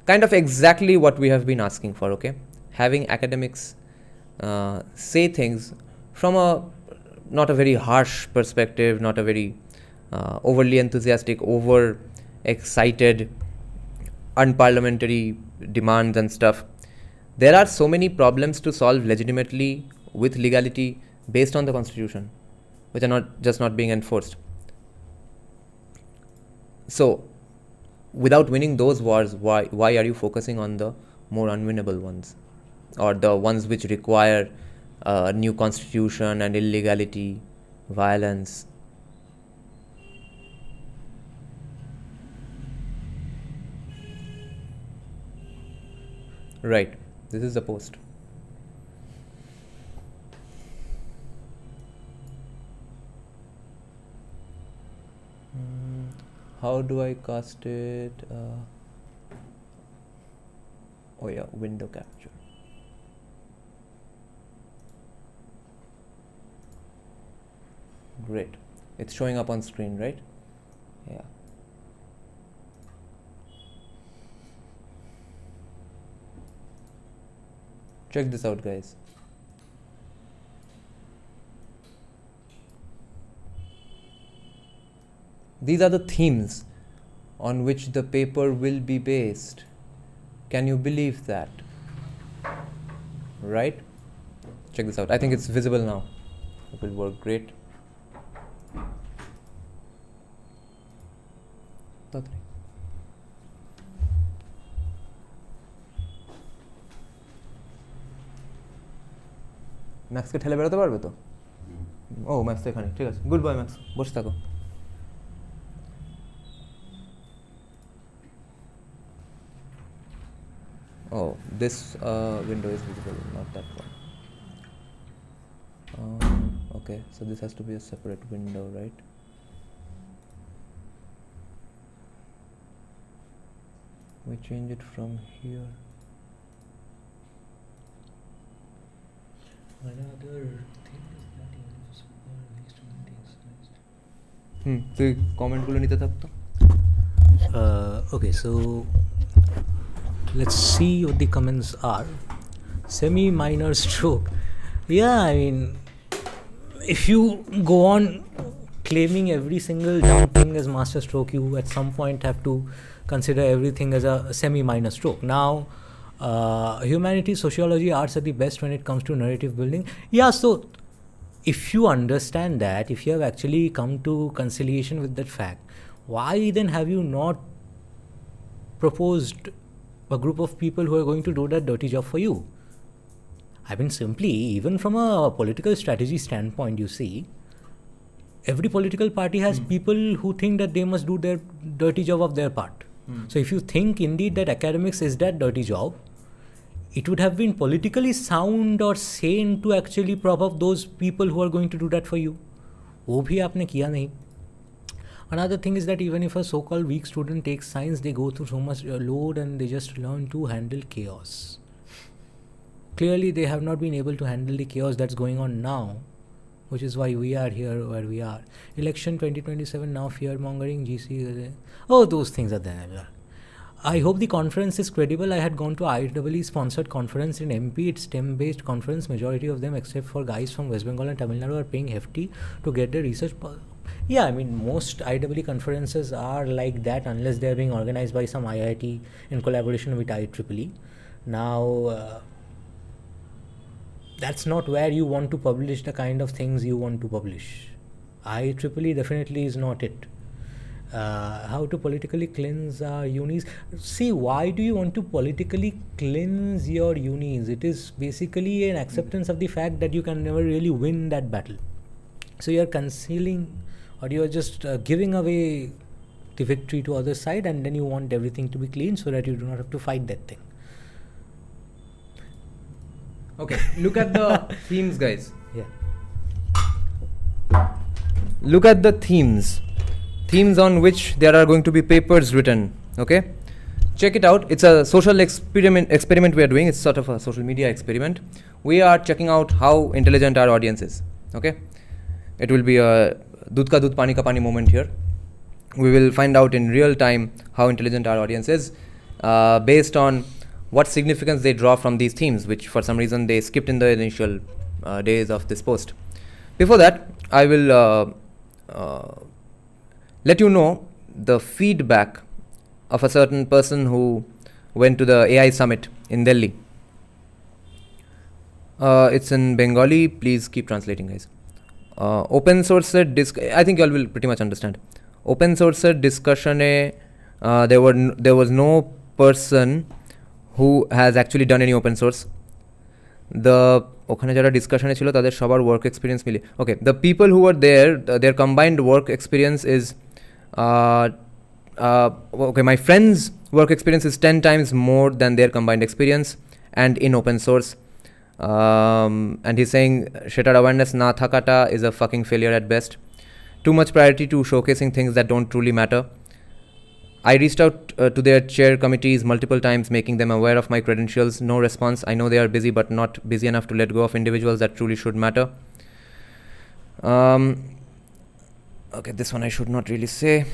Kind of exactly what we have been asking for, okay? Having academics say things from not a very harsh perspective, not a very overly enthusiastic, excited, unparliamentary demands and stuff. There are so many problems to solve legitimately with legality based on the constitution, which are not being enforced. So, without winning those wars, why are you focusing on the more unwinnable ones, or the ones which require a new constitution and illegality, violence? Right, this is the post. How do I cast it? Oh yeah, window capture. Great, it's showing up on screen, right? Yeah. Check this out, guys. These are the themes on which the paper will be based. Can you believe that? Right? Check this out. I think it's visible now. It will work great. ম্যাক্সকে ঠেলে বেরোতে পারবে তো? ও max তো এখানে, ঠিক আছে, good boy max, বসে থাকো। Oh, this window is visible, not that one. Okay, so this has to be a separate window, right? We change it from here. Another thing is that even if super next to takes next. তুই কমেন্টগুলো নিতে থাকতো। Okay, so let's see what the comments are. Semi-minor stroke. Yeah, I mean, if you go on claiming every single dumb thing as master stroke, you at some point have to consider everything as a semi-minor stroke. Now, humanities, sociology, arts are the best when it comes to narrative building. Yeah, so if you understand that, if you have actually come to conciliation with that fact, why then have you not proposed a group of people who are going to do that dirty job for you? I mean, simply, even from a political strategy standpoint, you see, every political party has people who think that they must do their dirty job of their part. So if you think indeed that academics is that dirty job, it would have been politically sound or sane to actually prop up those people who are going to do that for you. वो भी आपने किया नहीं. Another thing is that even if a so-called weak student takes science, they go through so much load and they just learn to handle chaos. Clearly, they have not been able to handle the chaos that's going on now, which is why we are here where we are. Election 2027, now fear-mongering, GC. Oh, those things are there. I hope the conference is credible. I had gone to IEEE-sponsored conference in MP. It's STEM-based conference. Majority of them, except for guys from West Bengal and Tamil Nadu, are paying hefty to get their research. Yeah, I mean, most IEEE conferences are like that unless they are being organized by some IIT in collaboration with IEEE. Now, that's not where you want to publish the kind of things you want to publish. IEEE definitely is not it. How to politically cleanse our unis? See, why do you want to politically cleanse your unis? It is basically an acceptance of the fact that you can never really win that battle. So you are concealing, or you are just giving away the victory to other side, and then you want everything to be clean so that you do not have to fight that thing. Okay, look at the themes, guys. Yeah. Look at the themes on which there are going to be papers written. Okay, check it out. It's a social experiment we are doing. It's sort of a social media experiment. We are checking out how intelligent our audience is. Okay, it will be a dudh ka dudh pani ka pani moment here. We will find out in real time how intelligent our audience is based on what significance they draw from these themes, which for some reason they skipped in the initial days of this post. Before that, I will let you know the feedback of a certain person who went to the AI summit in Delhi. It's in Bengali. Please keep translating, guys. Open source I think you all will pretty much understand. Open source discussion there was no person who has actually done any open source. ওখানে যারা ডিসকাশনে ছিল তাদের সবার work experience মিলে, okay, the people who are their combined work experience is okay, my friend's work experience is 10 times more than their combined experience and in open source. And he's saying shared awareness na thakata is a fucking failure at best. Too much priority to showcasing things that don't truly matter. I reached out to their chair committees multiple times, making them aware of my credentials. No response. I know they are busy, but not busy enough to let go of individuals that truly should matter. Okay, this one I should not really say.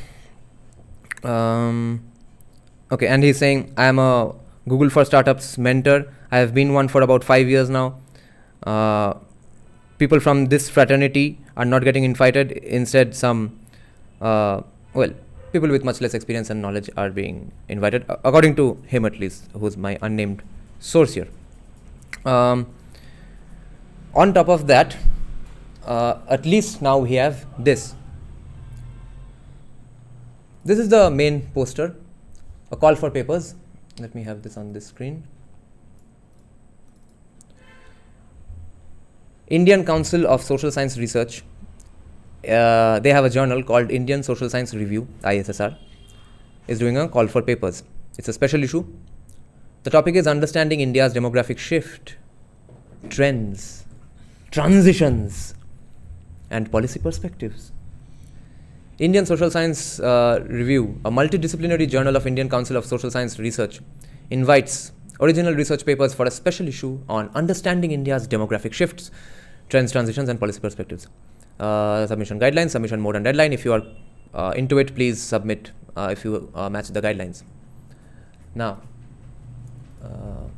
Okay, and he's saying, I am a Google for Startups mentor. I have been one for about 5 years now. People from this fraternity are not getting invited. Instead, some well, people with much less experience and knowledge are being invited, according to him at least, who's my unnamed source here. On top of that, at least now we have this. This is the main poster, a call for papers. Let me have this on this screen. Indian Council of Social Science Research, they have a journal called Indian Social Science Review, ISSR, is doing a call for papers. It's a special issue. The topic is understanding India's demographic shift, trends, transitions, and policy perspectives. Indian Social Science Review, a multidisciplinary journal of Indian Council of Social Science Research, invites original research papers for a special issue on understanding India's demographic shifts, trends, transitions, and policy perspectives. Submission guidelines, submission mode and deadline. If you are into it, please submit if you match the guidelines. Now,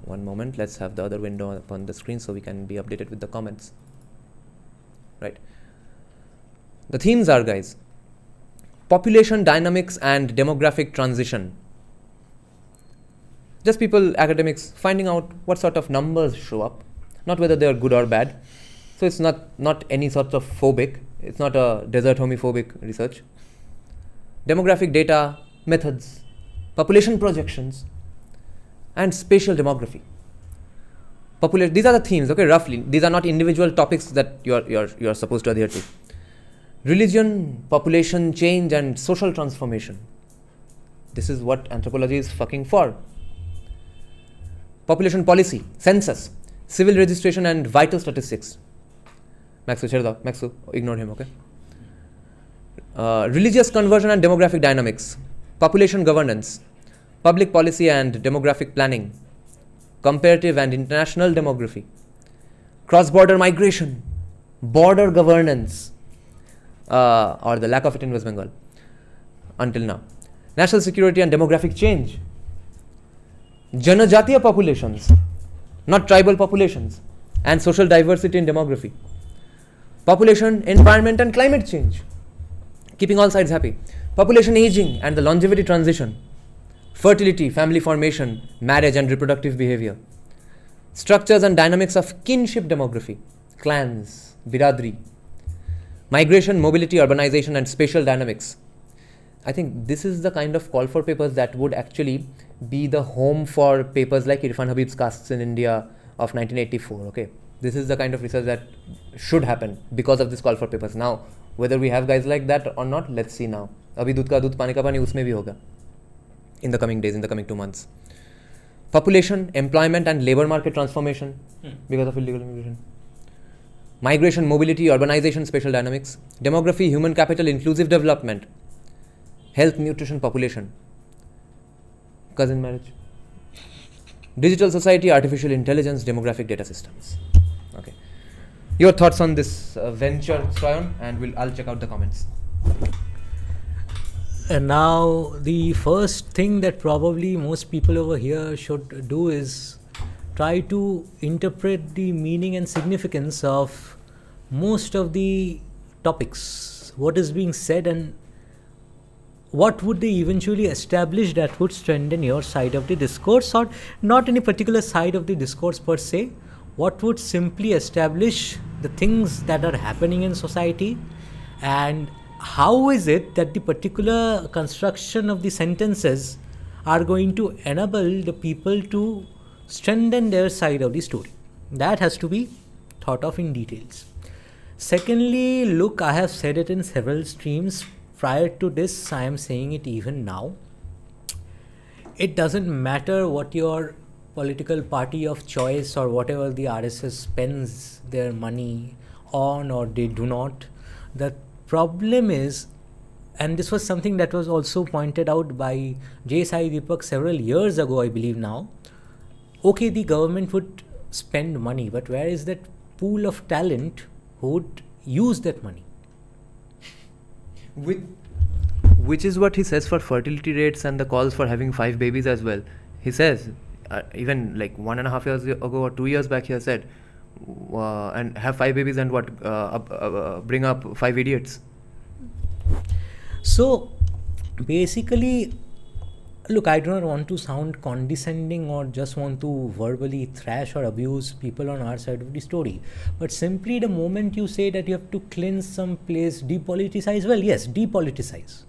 one moment, let's have the other window up on the screen so we can be updated with the comments. Right. The themes are, guys, population dynamics and demographic transition. Just people, academics, finding out what sort of numbers show up, not whether they are good or bad. So it's not any sort of phobic. It's not a desert homophobic research. Demographic data, methods, population projections, and spatial demography. These are the themes, okay, roughly. These are not individual topics that you're supposed to adhere to. Religion, population change, and social transformation. This is what anthropology is fucking for. Population policy, census, civil registration, and vital statistics. Maxu, ignore him, okay? Religious conversion and demographic dynamics, population governance, public policy and demographic planning, comparative and international demography, cross-border migration, border governance, or the lack of it in West Bengal until now, national security and demographic change, Janajatiya populations, not tribal populations, and social diversity in demography, population, environment, and climate change, keeping all sides happy, population aging and the longevity transition, fertility, family formation, marriage and reproductive behavior, structures and dynamics of kinship demography, clans, biradri, migration, mobility, urbanization, and spatial dynamics. I think this is the kind of call for papers that would actually be the home for papers like Irfan Habib's Castes in India of 1984, okay? This is the kind of research that should happen because of this call for papers. Now, whether we have guys like that or not, let's see now. Abhi dudh ka dudh, pani ka pani, usme bhi hoga. In the coming days, in the coming 2 months. Population, employment, and labor market transformation because of illegal immigration. Migration, mobility, urbanization, spatial dynamics. Demography, human capital, inclusive development. Health, nutrition, population. Cousin marriage. Digital society, artificial intelligence, demographic data systems. Okay. Your thoughts on this venture, Swayan, and I'll check out the comments. And now the first thing that probably most people over here should do is try to interpret the meaning and significance of most of the topics, what is being said, and what would they eventually establish that would strengthen your side of the discourse, or not any particular side of the discourse per se, what would simply establish the things that are happening in society, and how is it that the particular construction of the sentences are going to enable the people to strengthen their side of the story. That has to be thought of in details. Secondly, look, I have said it in several streams prior to this, I am saying it even now. It doesn't matter what your political party of choice or whatever the RSS spends their money on or they do not. The problem is, and this was something that was also pointed out by J. Sai Deepak several years ago, I believe now. Okay, the government would spend money, but where is that pool of talent who would use that money? Which is what he says for fertility rates and the calls for having 5 babies as well. He says, even like 1.5 years ago or 2 years back, he has said, and have 5 babies and bring up 5 idiots. So, basically, look, I do not want to sound condescending or just want to verbally thrash or abuse people on our side of the story. But simply the moment you say that you have to cleanse some place, depoliticize, well, yes, depoliticize.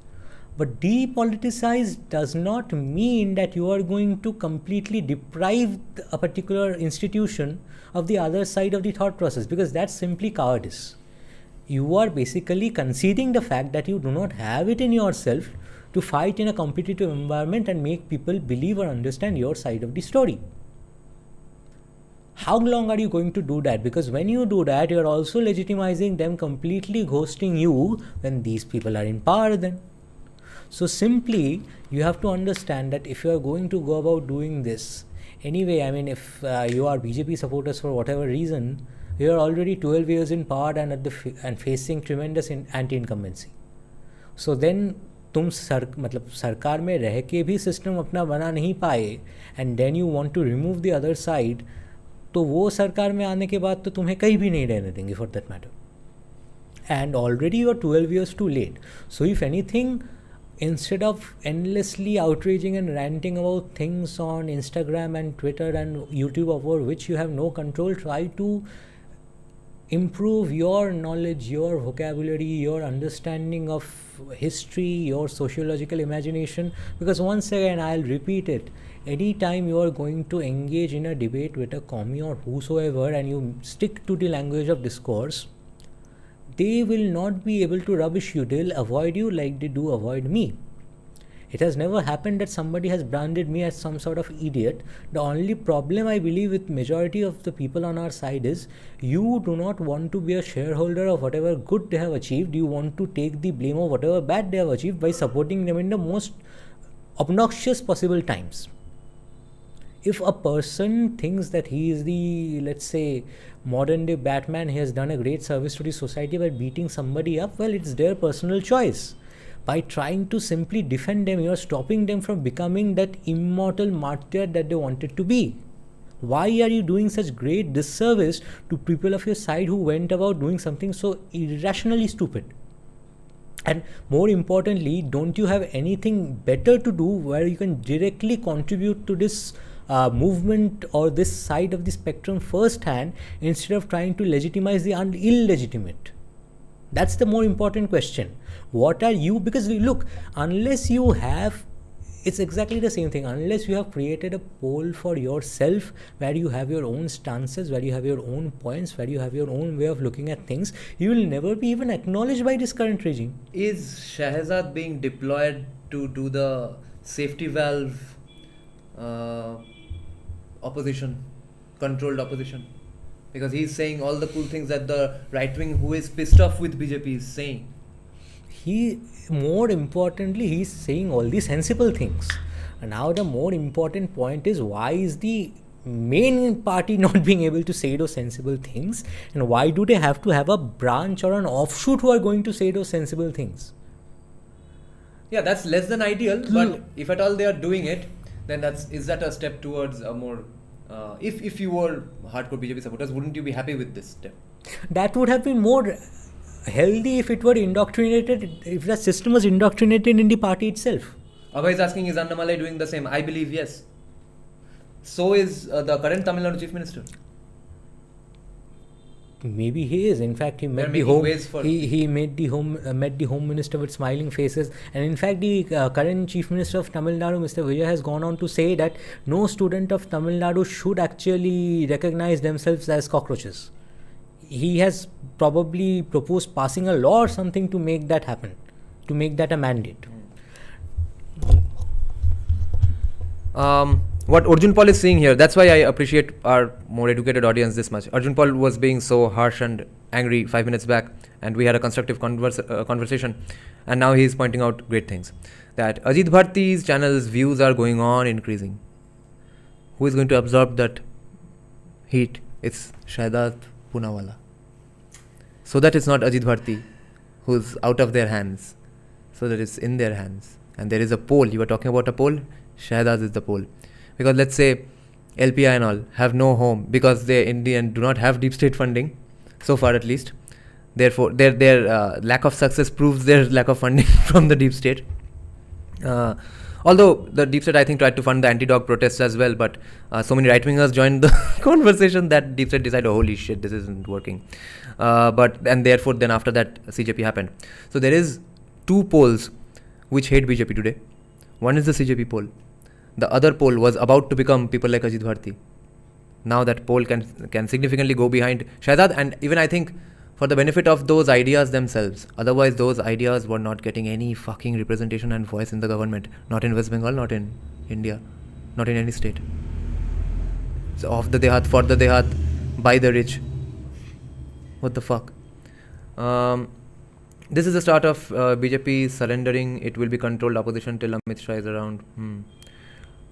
But depoliticize does not mean that you are going to completely deprive a particular institution of the other side of the thought process, because that's simply cowardice. You are basically conceding the fact that you do not have it in yourself to fight in a competitive environment and make people believe or understand your side of the story. How long are you going to do that? Because when you do that, you are also legitimizing them completely ghosting you when these people are in power then. So simply, you have to understand that if you are going to go about doing this, anyway, I mean, if you are BJP supporters for whatever reason, you are already 12 years in power and facing tremendous anti-incumbency. So then, तुम सरकार में रह के भी system अपना बना नहीं पाए and then you want to remove the other side, तो वो सरकार में आने के बाद तो तुम्हें कहीं भी नहीं रहने देंगे for that matter. And already you are 12 years too late. So if anything, instead of endlessly outraging and ranting about things on Instagram and Twitter and YouTube over which you have no control, try to improve your knowledge, your vocabulary, your understanding of history, your sociological imagination. Because once again, I'll repeat it, anytime you are going to engage in a debate with a commie or whosoever and you stick to the language of discourse, they will not be able to rubbish you. They'll avoid you like they do avoid me. It has never happened that somebody has branded me as some sort of idiot. The only problem I believe with majority of the people on our side is you do not want to be a shareholder of whatever good they have achieved. You want to take the blame of whatever bad they have achieved by supporting them in the most obnoxious possible times. If a person thinks that he is the, let's say, modern day Batman, he has done a great service to the society by beating somebody up, well, it's their personal choice. By trying to simply defend them, you are stopping them from becoming that immortal martyr that they wanted to be. Why are you doing such great disservice to people of your side who went about doing something so irrationally stupid? And more importantly, don't you have anything better to do where you can directly contribute to this movement or this side of the spectrum firsthand, instead of trying to legitimize the illegitimate? That's the more important question. What are you? Because look, unless you have, it's exactly the same thing. Unless you have created a pole for yourself where you have your own stances, where you have your own points, where you have your own way of looking at things, you will never be even acknowledged by this current regime. Is Shahzad being deployed to do the safety valve opposition, controlled opposition? Because he's saying all the cool things that the right wing who is pissed off with BJP is saying. More importantly, he's saying all the sensible things. And now the more important point is, why is the main party not being able to say those sensible things? And why do they have to have a branch or an offshoot who are going to say those sensible things? Yeah, that's less than ideal, but if at all they are doing it, then is that a step towards a more... if you were hardcore BJP supporters, wouldn't you be happy with this step? That would have been more healthy if it were indoctrinated, if the system was indoctrinated in the party itself. Abhay is asking, is Annamalai doing the same? I believe yes. So is the current Tamil Nadu Chief Minister. Maybe he is. In fact, he met the home minister with smiling faces. And in fact, the current Chief Minister of Tamil Nadu, Mr. Vijay, has gone on to say that no student of Tamil Nadu should actually recognize themselves as cockroaches. He has probably proposed passing a law or something to make that happen, to make that a mandate. What Arjun Paul is saying here, that's why I appreciate our more educated audience this much. Arjun Paul was being so harsh and angry 5 minutes back, and we had a constructive conversation, and now he is pointing out great things. That Ajit Bharti's channel's views are going on increasing. Who is going to absorb that heat? It's Shahzad Poonawalla. So that it's not Ajit Bharti who's out of their hands, so that it's in their hands. And there is a poll. You were talking about a poll. Shahzad is the poll. Because let's say LPI and all have no home because they in the end do not have deep state funding, so far at least. Therefore, their lack of success proves their lack of funding from the deep state. Although the deep state, I think, tried to fund the anti-dog protests as well, but so many right-wingers joined the conversation that deep state decided, oh, holy shit, this isn't working. And therefore, then after that, CJP happened. So there is 2 poles which hate BJP today. One is the CJP pole. The other pole was about to become people like Ajit Bharti. Now that pole can significantly go behind Shahzad, and even I think for the benefit of those ideas themselves. Otherwise, those ideas were not getting any fucking representation and voice in the government. Not in West Bengal, not in India, not in any state. So of the dehat, for the dehat, by the rich. What the fuck? This is the start of BJP surrendering. It will be controlled opposition till Amit Shah is around.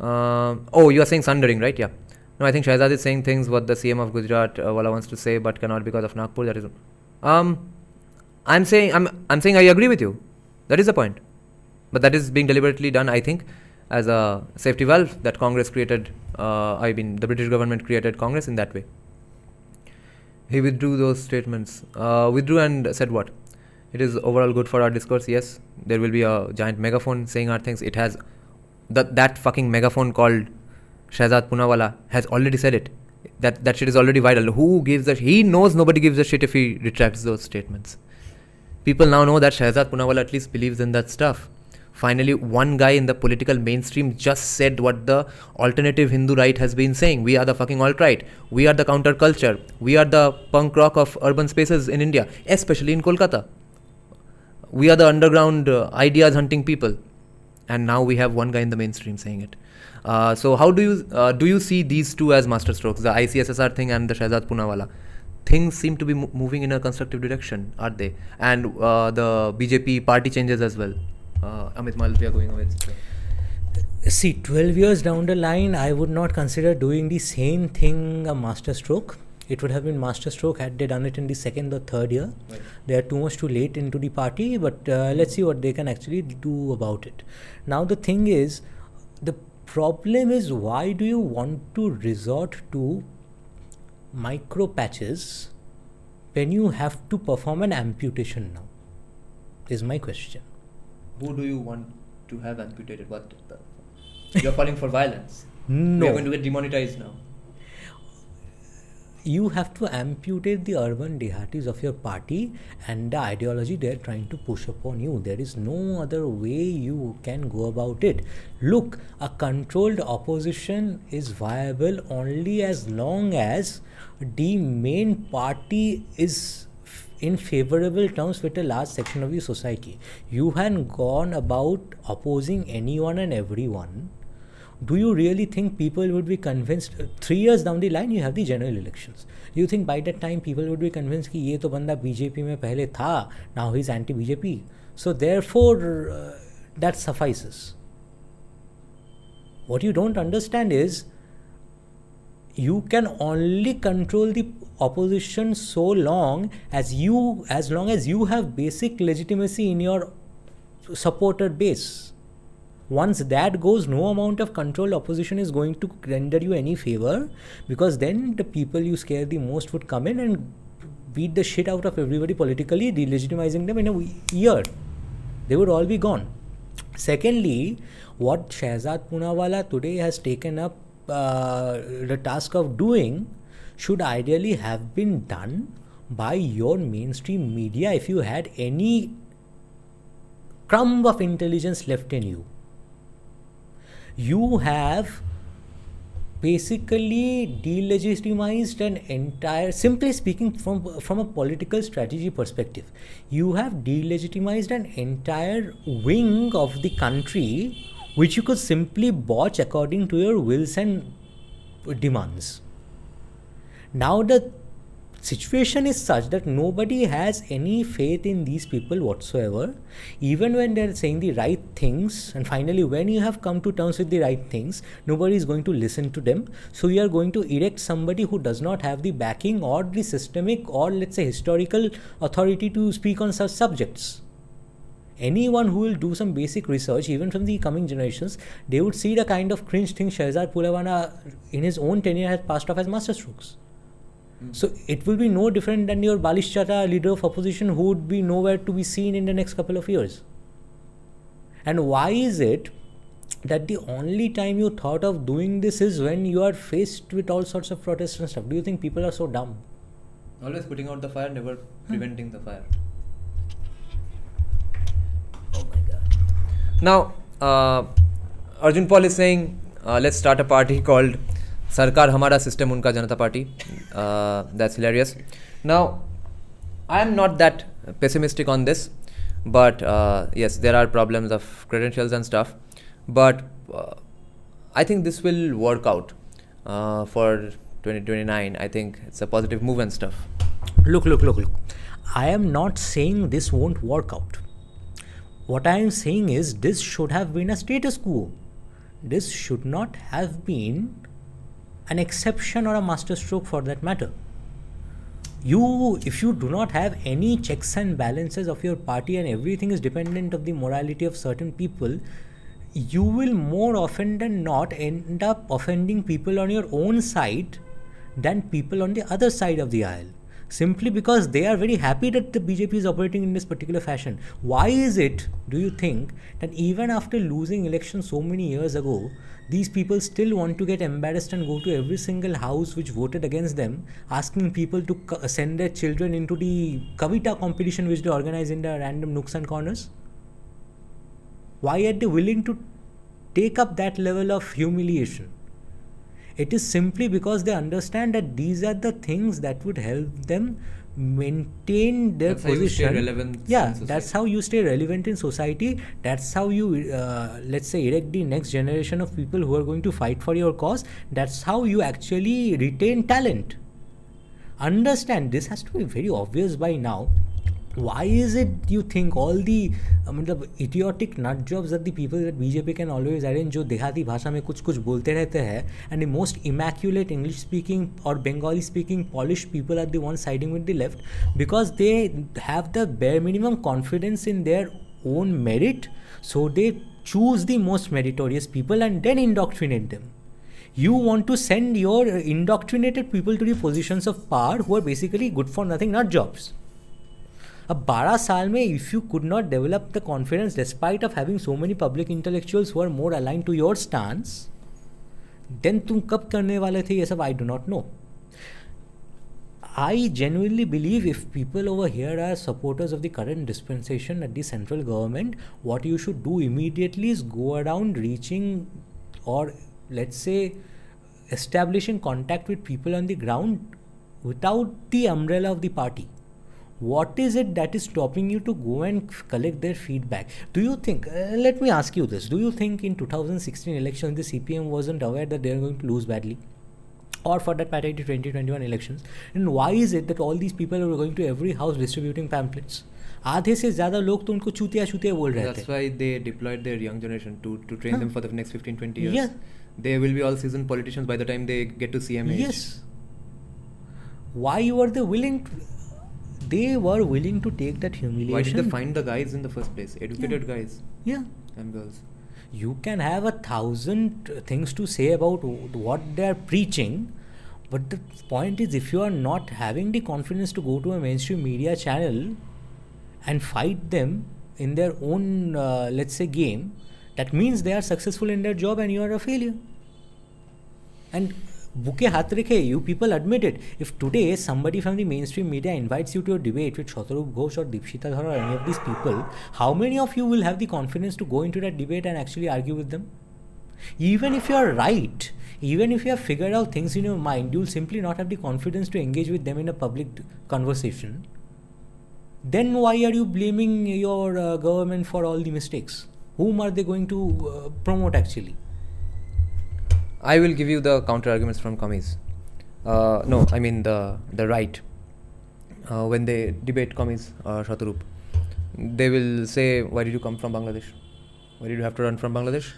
Oh, you are saying sundering, right? Yeah. No, I think Shahzad is saying things what the CM of Gujarat Wala wants to say, but cannot because of Nagpur. That is, I'm saying I agree with you. That is the point. But that is being deliberately done, I think, as a safety valve that Congress created. The British government created Congress in that way. He withdrew those statements. Withdrew and said what? It is overall good for our discourse. Yes, there will be a giant megaphone saying our things. It has that fucking megaphone called Shahzad Poonawalla has already said it. That shit is already viral. Who gives a he knows nobody gives a shit if he retracts those statements. People now know that Shahzad Poonawalla at least believes in that stuff. Finally, one guy in the political mainstream just said what the alternative Hindu right has been saying. We are the fucking alt-right. We are the counterculture. We are the punk rock of urban spaces in India, especially in Kolkata. We are the underground ideas hunting people. And now we have one guy in the mainstream saying it. So how do you see these two as masterstrokes, the ICSSR thing and the Shahzad Poonawalla? Things seem to be moving in a constructive direction, aren't they? And the BJP party changes as well. Amit Malviya going away, etc. See, 12 years down the line, I would not consider doing the same thing a masterstroke. It would have been masterstroke had they done it in the 2nd or 3rd year. Right. They are too much too late into the party, but let's see what they can actually do about it. Now the thing is, the problem is, why do you want to resort to micro patches when you have to perform an amputation now? Is my question. Who do you want to have amputated? What? You're calling for violence. No. We are going to get demonetized now. You have to amputate the urban dehatis of your party and the ideology they are trying to push upon you. There is no other way you can go about it. Look, a controlled opposition is viable only as long as the main party is in favorable terms with a large section of the society. You had gone about opposing anyone and everyone. Do you really think people would be convinced? 3 years down the line, you have the general elections. Do you think by that time people would be convinced कि ये तो बंदा BJP में पहले था, now he's anti-BJP? So therefore, that suffices. What you don't understand is, you can only control the opposition so long as you have basic legitimacy in your supporter base. Once that goes, no amount of controlled opposition is going to render you any favor, because then the people you scare the most would come in and beat the shit out of everybody politically, delegitimizing them in a year. They would all be gone. Secondly, what Shahzad Poonawalla today has taken up the task of doing should ideally have been done by your mainstream media if you had any crumb of intelligence left in you. You have basically delegitimized an entire, simply speaking from a political strategy perspective, you have delegitimized an entire wing of the country which you could simply botch according to your wills and demands. Now the situation is such that nobody has any faith in these people whatsoever, even when they're saying the right things, and finally when you have come to terms with the right things, nobody is going to listen to them. So you are going to elect somebody who does not have the backing or the systemic or let's say historical authority to speak on such subjects. Anyone who will do some basic research, even from the coming generations, they would see the kind of cringe thing Shahzad Poonawalla in his own tenure has passed off as masterstrokes. So it will be no different than your Balish Chatta, leader of opposition, who would be nowhere to be seen in the next couple of years. And why is it that the only time you thought of doing this is when you are faced with all sorts of protests and stuff? Do you think people are so dumb? Always putting out the fire, never preventing the fire. Oh my god. Now, Arjun Paul is saying, let's start a party called Sarkar Hamara System Unka Janata Party. That's hilarious. Now, I am not that pessimistic on this, but yes, there are problems of credentials and stuff. But I think this will work out for 2029. I think it's a positive move and stuff. Look. I am not saying this won't work out. What I am saying is this should have been a status quo. This should not have been an exception or a masterstroke for that matter. If you do not have any checks and balances of your party and everything is dependent of the morality of certain people, you will more often than not end up offending people on your own side than people on the other side of the aisle, simply because they are very happy that the BJP is operating in this particular fashion. Why is it, do you think, that even after losing elections so many years ago, these people still want to get embarrassed and go to every single house which voted against them, asking people to send their children into the Kavita competition which they organize in the random nooks and corners? Why are they willing to take up that level of humiliation? It is simply because they understand that these are the things that would help them maintain their That's position. How you stay relevant. Yeah, that's how you stay relevant in society. That's how you, let's say, erect the next generation of people who are going to fight for your cause. That's how you actually retain talent. Understand, this has to be very obvious by now. Why is it you think all the idiotic nut jobs that the people that BJP can always arrange, जो देहाती भाषा में कुछ बोलते रहते हैं, and the most immaculate English speaking or Bengali speaking polished people are the ones siding with the left, because they have the bare minimum confidence in their own merit, so they choose the most meritorious people and then indoctrinate them. You want to send your indoctrinated people to the positions of power who are basically good for nothing nut jobs. अब 12 साल में if you could not develop the confidence despite of having so many public intellectuals who are more aligned to your stance, then तुम कब करने वाले थे ये सब? I do not know. I genuinely believe if people over here are supporters of the current dispensation at the central government, what you should do immediately is go around reaching, or let's say establishing contact with people on the ground without the umbrella of the party. What is it that is stopping you to go and collect their feedback? Do you think, let me ask you this, do you think in 2016 elections the CPM wasn't aware that they are going to lose badly? Or for that matter, the 2021 elections? And why is it that all these people are going to every house distributing pamphlets? आधे से ज़्यादा लोग तो उनको चूतिया बोल रहे थे. That's why they deployed their young generation to train them for the next 15-20 years. Yeah. They will be all seasoned politicians by the time they get to CM age. Yes. Why were they willing to... They were willing to take that humiliation. Why did they find the guys in the first place? Educated guys. Yeah. And girls. You can have 1,000 things to say about what they are preaching, but the point is, if you are not having the confidence to go to a mainstream media channel and fight them in their own, let's say, game, that means they are successful in their job and you are a failure. And buke haath rekhe, you people admit it. If today somebody from the mainstream media invites you to a debate with Shatarup Ghosh or Deepshita Dhar or any of these people, how many of you will have the confidence to go into that debate and actually argue with them? Even if you are right, even if you have figured out things in your mind, you will simply not have the confidence to engage with them in a public conversation. Then why are you blaming your government for all the mistakes? Whom are they going to promote actually? I will give you the counter arguments from commies. No, I mean the right. When they debate commies or Shatarup, they will say, why did you come from Bangladesh? Why did you have to run from Bangladesh?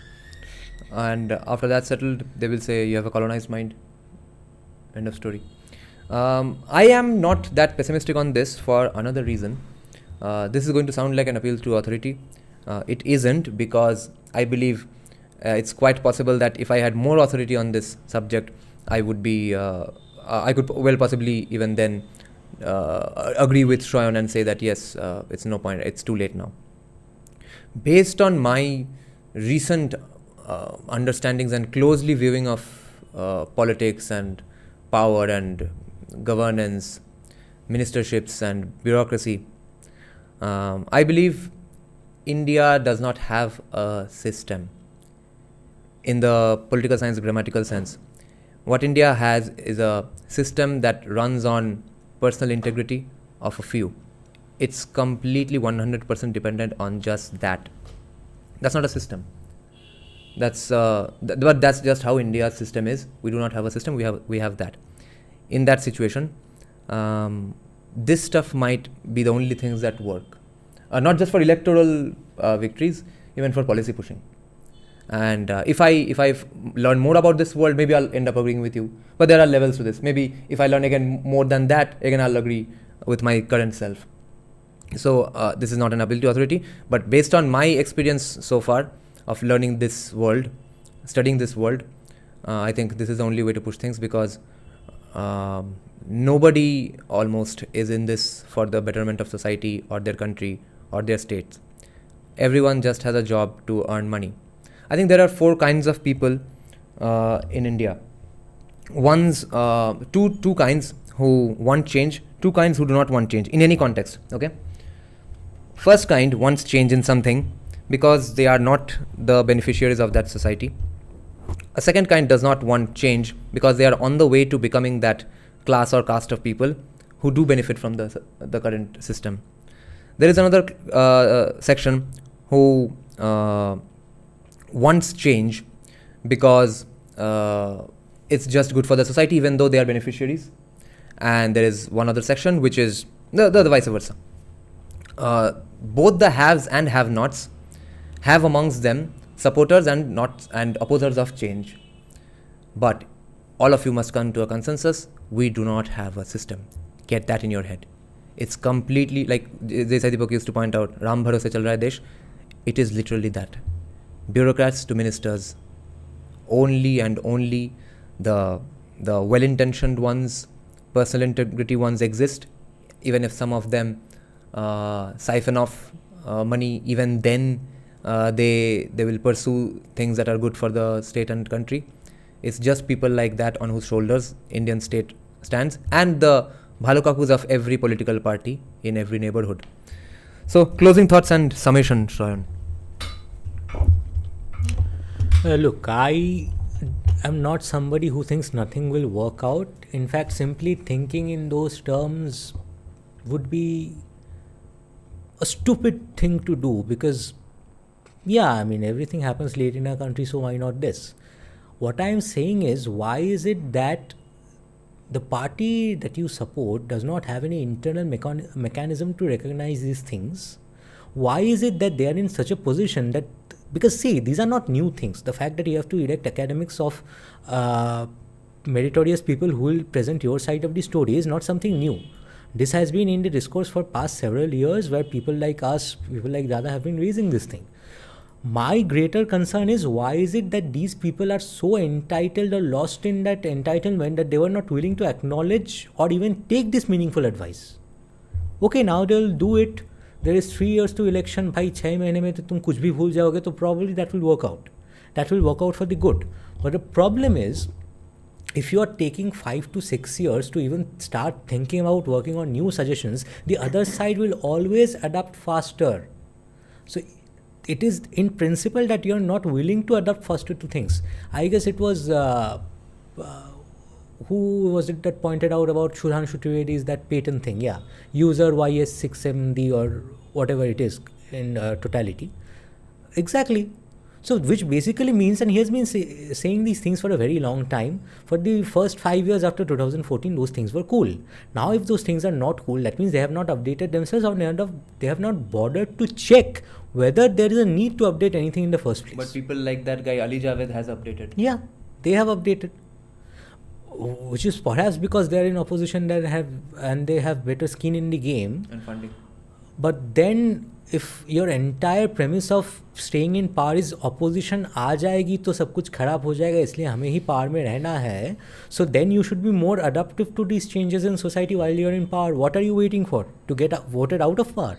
And after that's settled, they will say, you have a colonized mind. End of story. I am not that pessimistic on this for another reason. This is going to sound like an appeal to authority. It isn't, because I believe it's quite possible that if I had more authority on this subject, I would be, I could well possibly even then agree with Shrayan and say that yes, it's no point, it's too late now. Based on my recent understandings and closely viewing of politics and power and governance, ministerships and bureaucracy, I believe India does not have a system in the political science grammatical sense. What India has is a system that runs on personal integrity of a few. It's completely 100% dependent on just that. That's not a system. But that's just how India's system is. We do not have a system. We have that. In that situation, this stuff might be the only things that work. Not just for electoral victories, even for policy pushing. And if I learn more about this world, maybe I'll end up agreeing with you. But there are levels to this. Maybe if I learn again more than that, again I'll agree with my current self. So this is not an appeal to authority, but based on my experience so far of learning this world, studying this world, I think this is the only way to push things, because nobody almost is in this for the betterment of society or their country or their states. Everyone just has a job to earn money. I think there are 4 kinds of people in India. Two kinds who want change, 2 kinds who do not want change in any context. Okay. First kind wants change in something because they are not the beneficiaries of that society. A second kind does not want change because they are on the way to becoming that class or caste of people who do benefit from the current system. There is another section who wants change because it's just good for the society, even though they are beneficiaries. And there is one other section which is the vice versa. Both the haves and have-nots have amongst them supporters and opposers of change. But all of you must come to a consensus. We do not have a system. Get that in your head. It's completely like Desai Deepak used to point out, Ram Bharose chal raha hai desh. It is literally that. Bureaucrats to ministers. Only and only the well-intentioned ones, personal integrity ones exist. Even if some of them siphon off money, even then they will pursue things that are good for the state and country. It's just people like that on whose shoulders Indian state stands, and the bhalukakus of every political party in every neighborhood. So, closing thoughts and summation, Shayan. Look, I am not somebody who thinks nothing will work out. In fact, simply thinking in those terms would be a stupid thing to do, because everything happens late in our country, so why not this? What I am saying is, why is it that the party that you support does not have any internal mechanism to recognize these things? Why is it that they are in such a position that, because see, these are not new things. The fact that you have to elect academics of meritorious people who will present your side of the story is not something new. This has been in the discourse for past several years, where people like us, people like Dada have been raising this thing. My greater concern is, why is it that these people are so entitled or lost in that entitlement that they were not willing to acknowledge or even take this meaningful advice? Okay, now they'll do it. There is 3 years to election. Bhai, 6 mahine mein to tum kuch bhi bhul jaoge, to probably that will work out. That will work out for the good. But the problem is, if you are taking 5 to 6 years to even start thinking about working on new suggestions, the other side will always adapt faster. So it is in principle that you are not willing to adapt faster to things. I guess it was who was it that pointed out about Shudhanshu Trivedi's that patent thing? Yeah, user YS6MD or whatever it is in totality. Exactly. So which basically means, and he has been saying these things for a very long time, for the first 5 years after 2014, those things were cool. Now if those things are not cool, that means they have not updated themselves, or they have not bothered to check whether there is a need to update anything in the first place. But people like that guy Ali Javed has updated. Yeah, they have updated. Which is perhaps because they are in opposition and they have better skin in the game. And funding. But then if your entire premise of staying in power is opposition आ जाएगी तो सब कुछ खराब हो जाएगा, इसलिए हमें ही power में रहना है, so then you should be more adaptive to these changes in society while you are in power. What are you waiting for? To get voted out of power?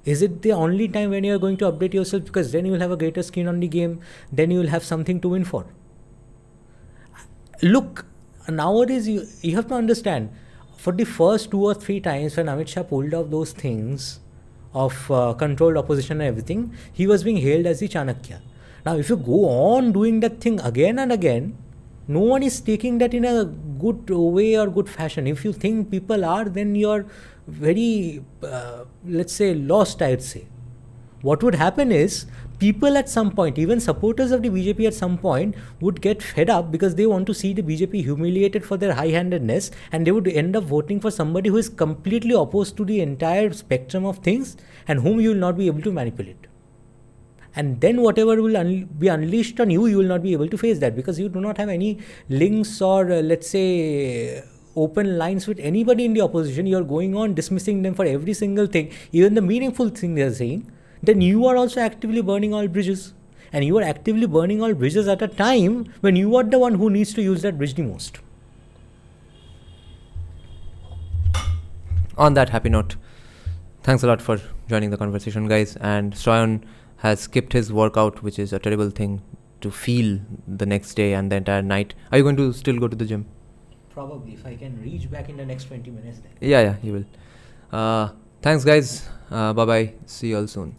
Is it the only time when you are going to update yourself? Because then you will have a greater skin on the game, then you will have something to win for. Look, nowadays you have to understand, for the first 2 or 3 times when Amit Shah pulled off those things of controlled opposition and everything, he was being hailed as the Chanakya. Now, if you go on doing that thing again and again, no one is taking that in a good way or good fashion. If you think people are, then you are very, let's say, lost, I'd say. What would happen is, people at some point, even supporters of the BJP at some point, would get fed up because they want to see the BJP humiliated for their high-handedness, and they would end up voting for somebody who is completely opposed to the entire spectrum of things and whom you will not be able to manipulate. And then whatever will be unleashed on you, you will not be able to face that because you do not have any links or, let's say, open lines with anybody in the opposition. You are going on dismissing them for every single thing, even the meaningful thing they are saying. Then you are also actively burning all bridges. And you are actively burning all bridges at a time when you are the one who needs to use that bridge the most. On that happy note, thanks a lot for joining the conversation, guys. And Stoyan has skipped his workout, which is a terrible thing to feel the next day and the entire night. Are you going to still go to the gym? Probably, if I can reach back in the next 20 minutes then. Yeah, you will. Thanks, guys. Bye-bye. See you all soon.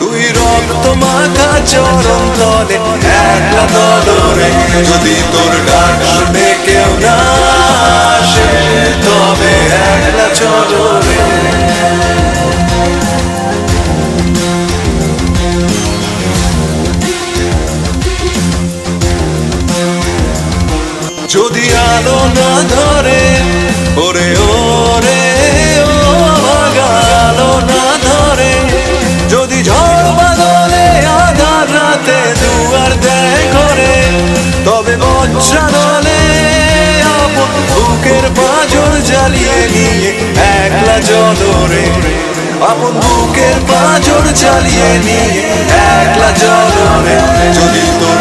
তুই রক্ত মাখা চরণ তলে একলা দলরে যদি তোর ডাক শুনে কেউ না আসে তবে একলা চলো রে যদি আলো না ধরে ওরে ওরে ও আলো না ধরে যদি ঝড় বাদলে আধার রাতে দুয়ার দেয় ঘরে তবে বজ্রা দলে আপন বুকের পাঁজর জ্বালিয়ে নিয়ে একলা চলো রে আপন বুকের পাঁজর জ্বালিয়ে নিয়ে একলা চলো রে যদি তোর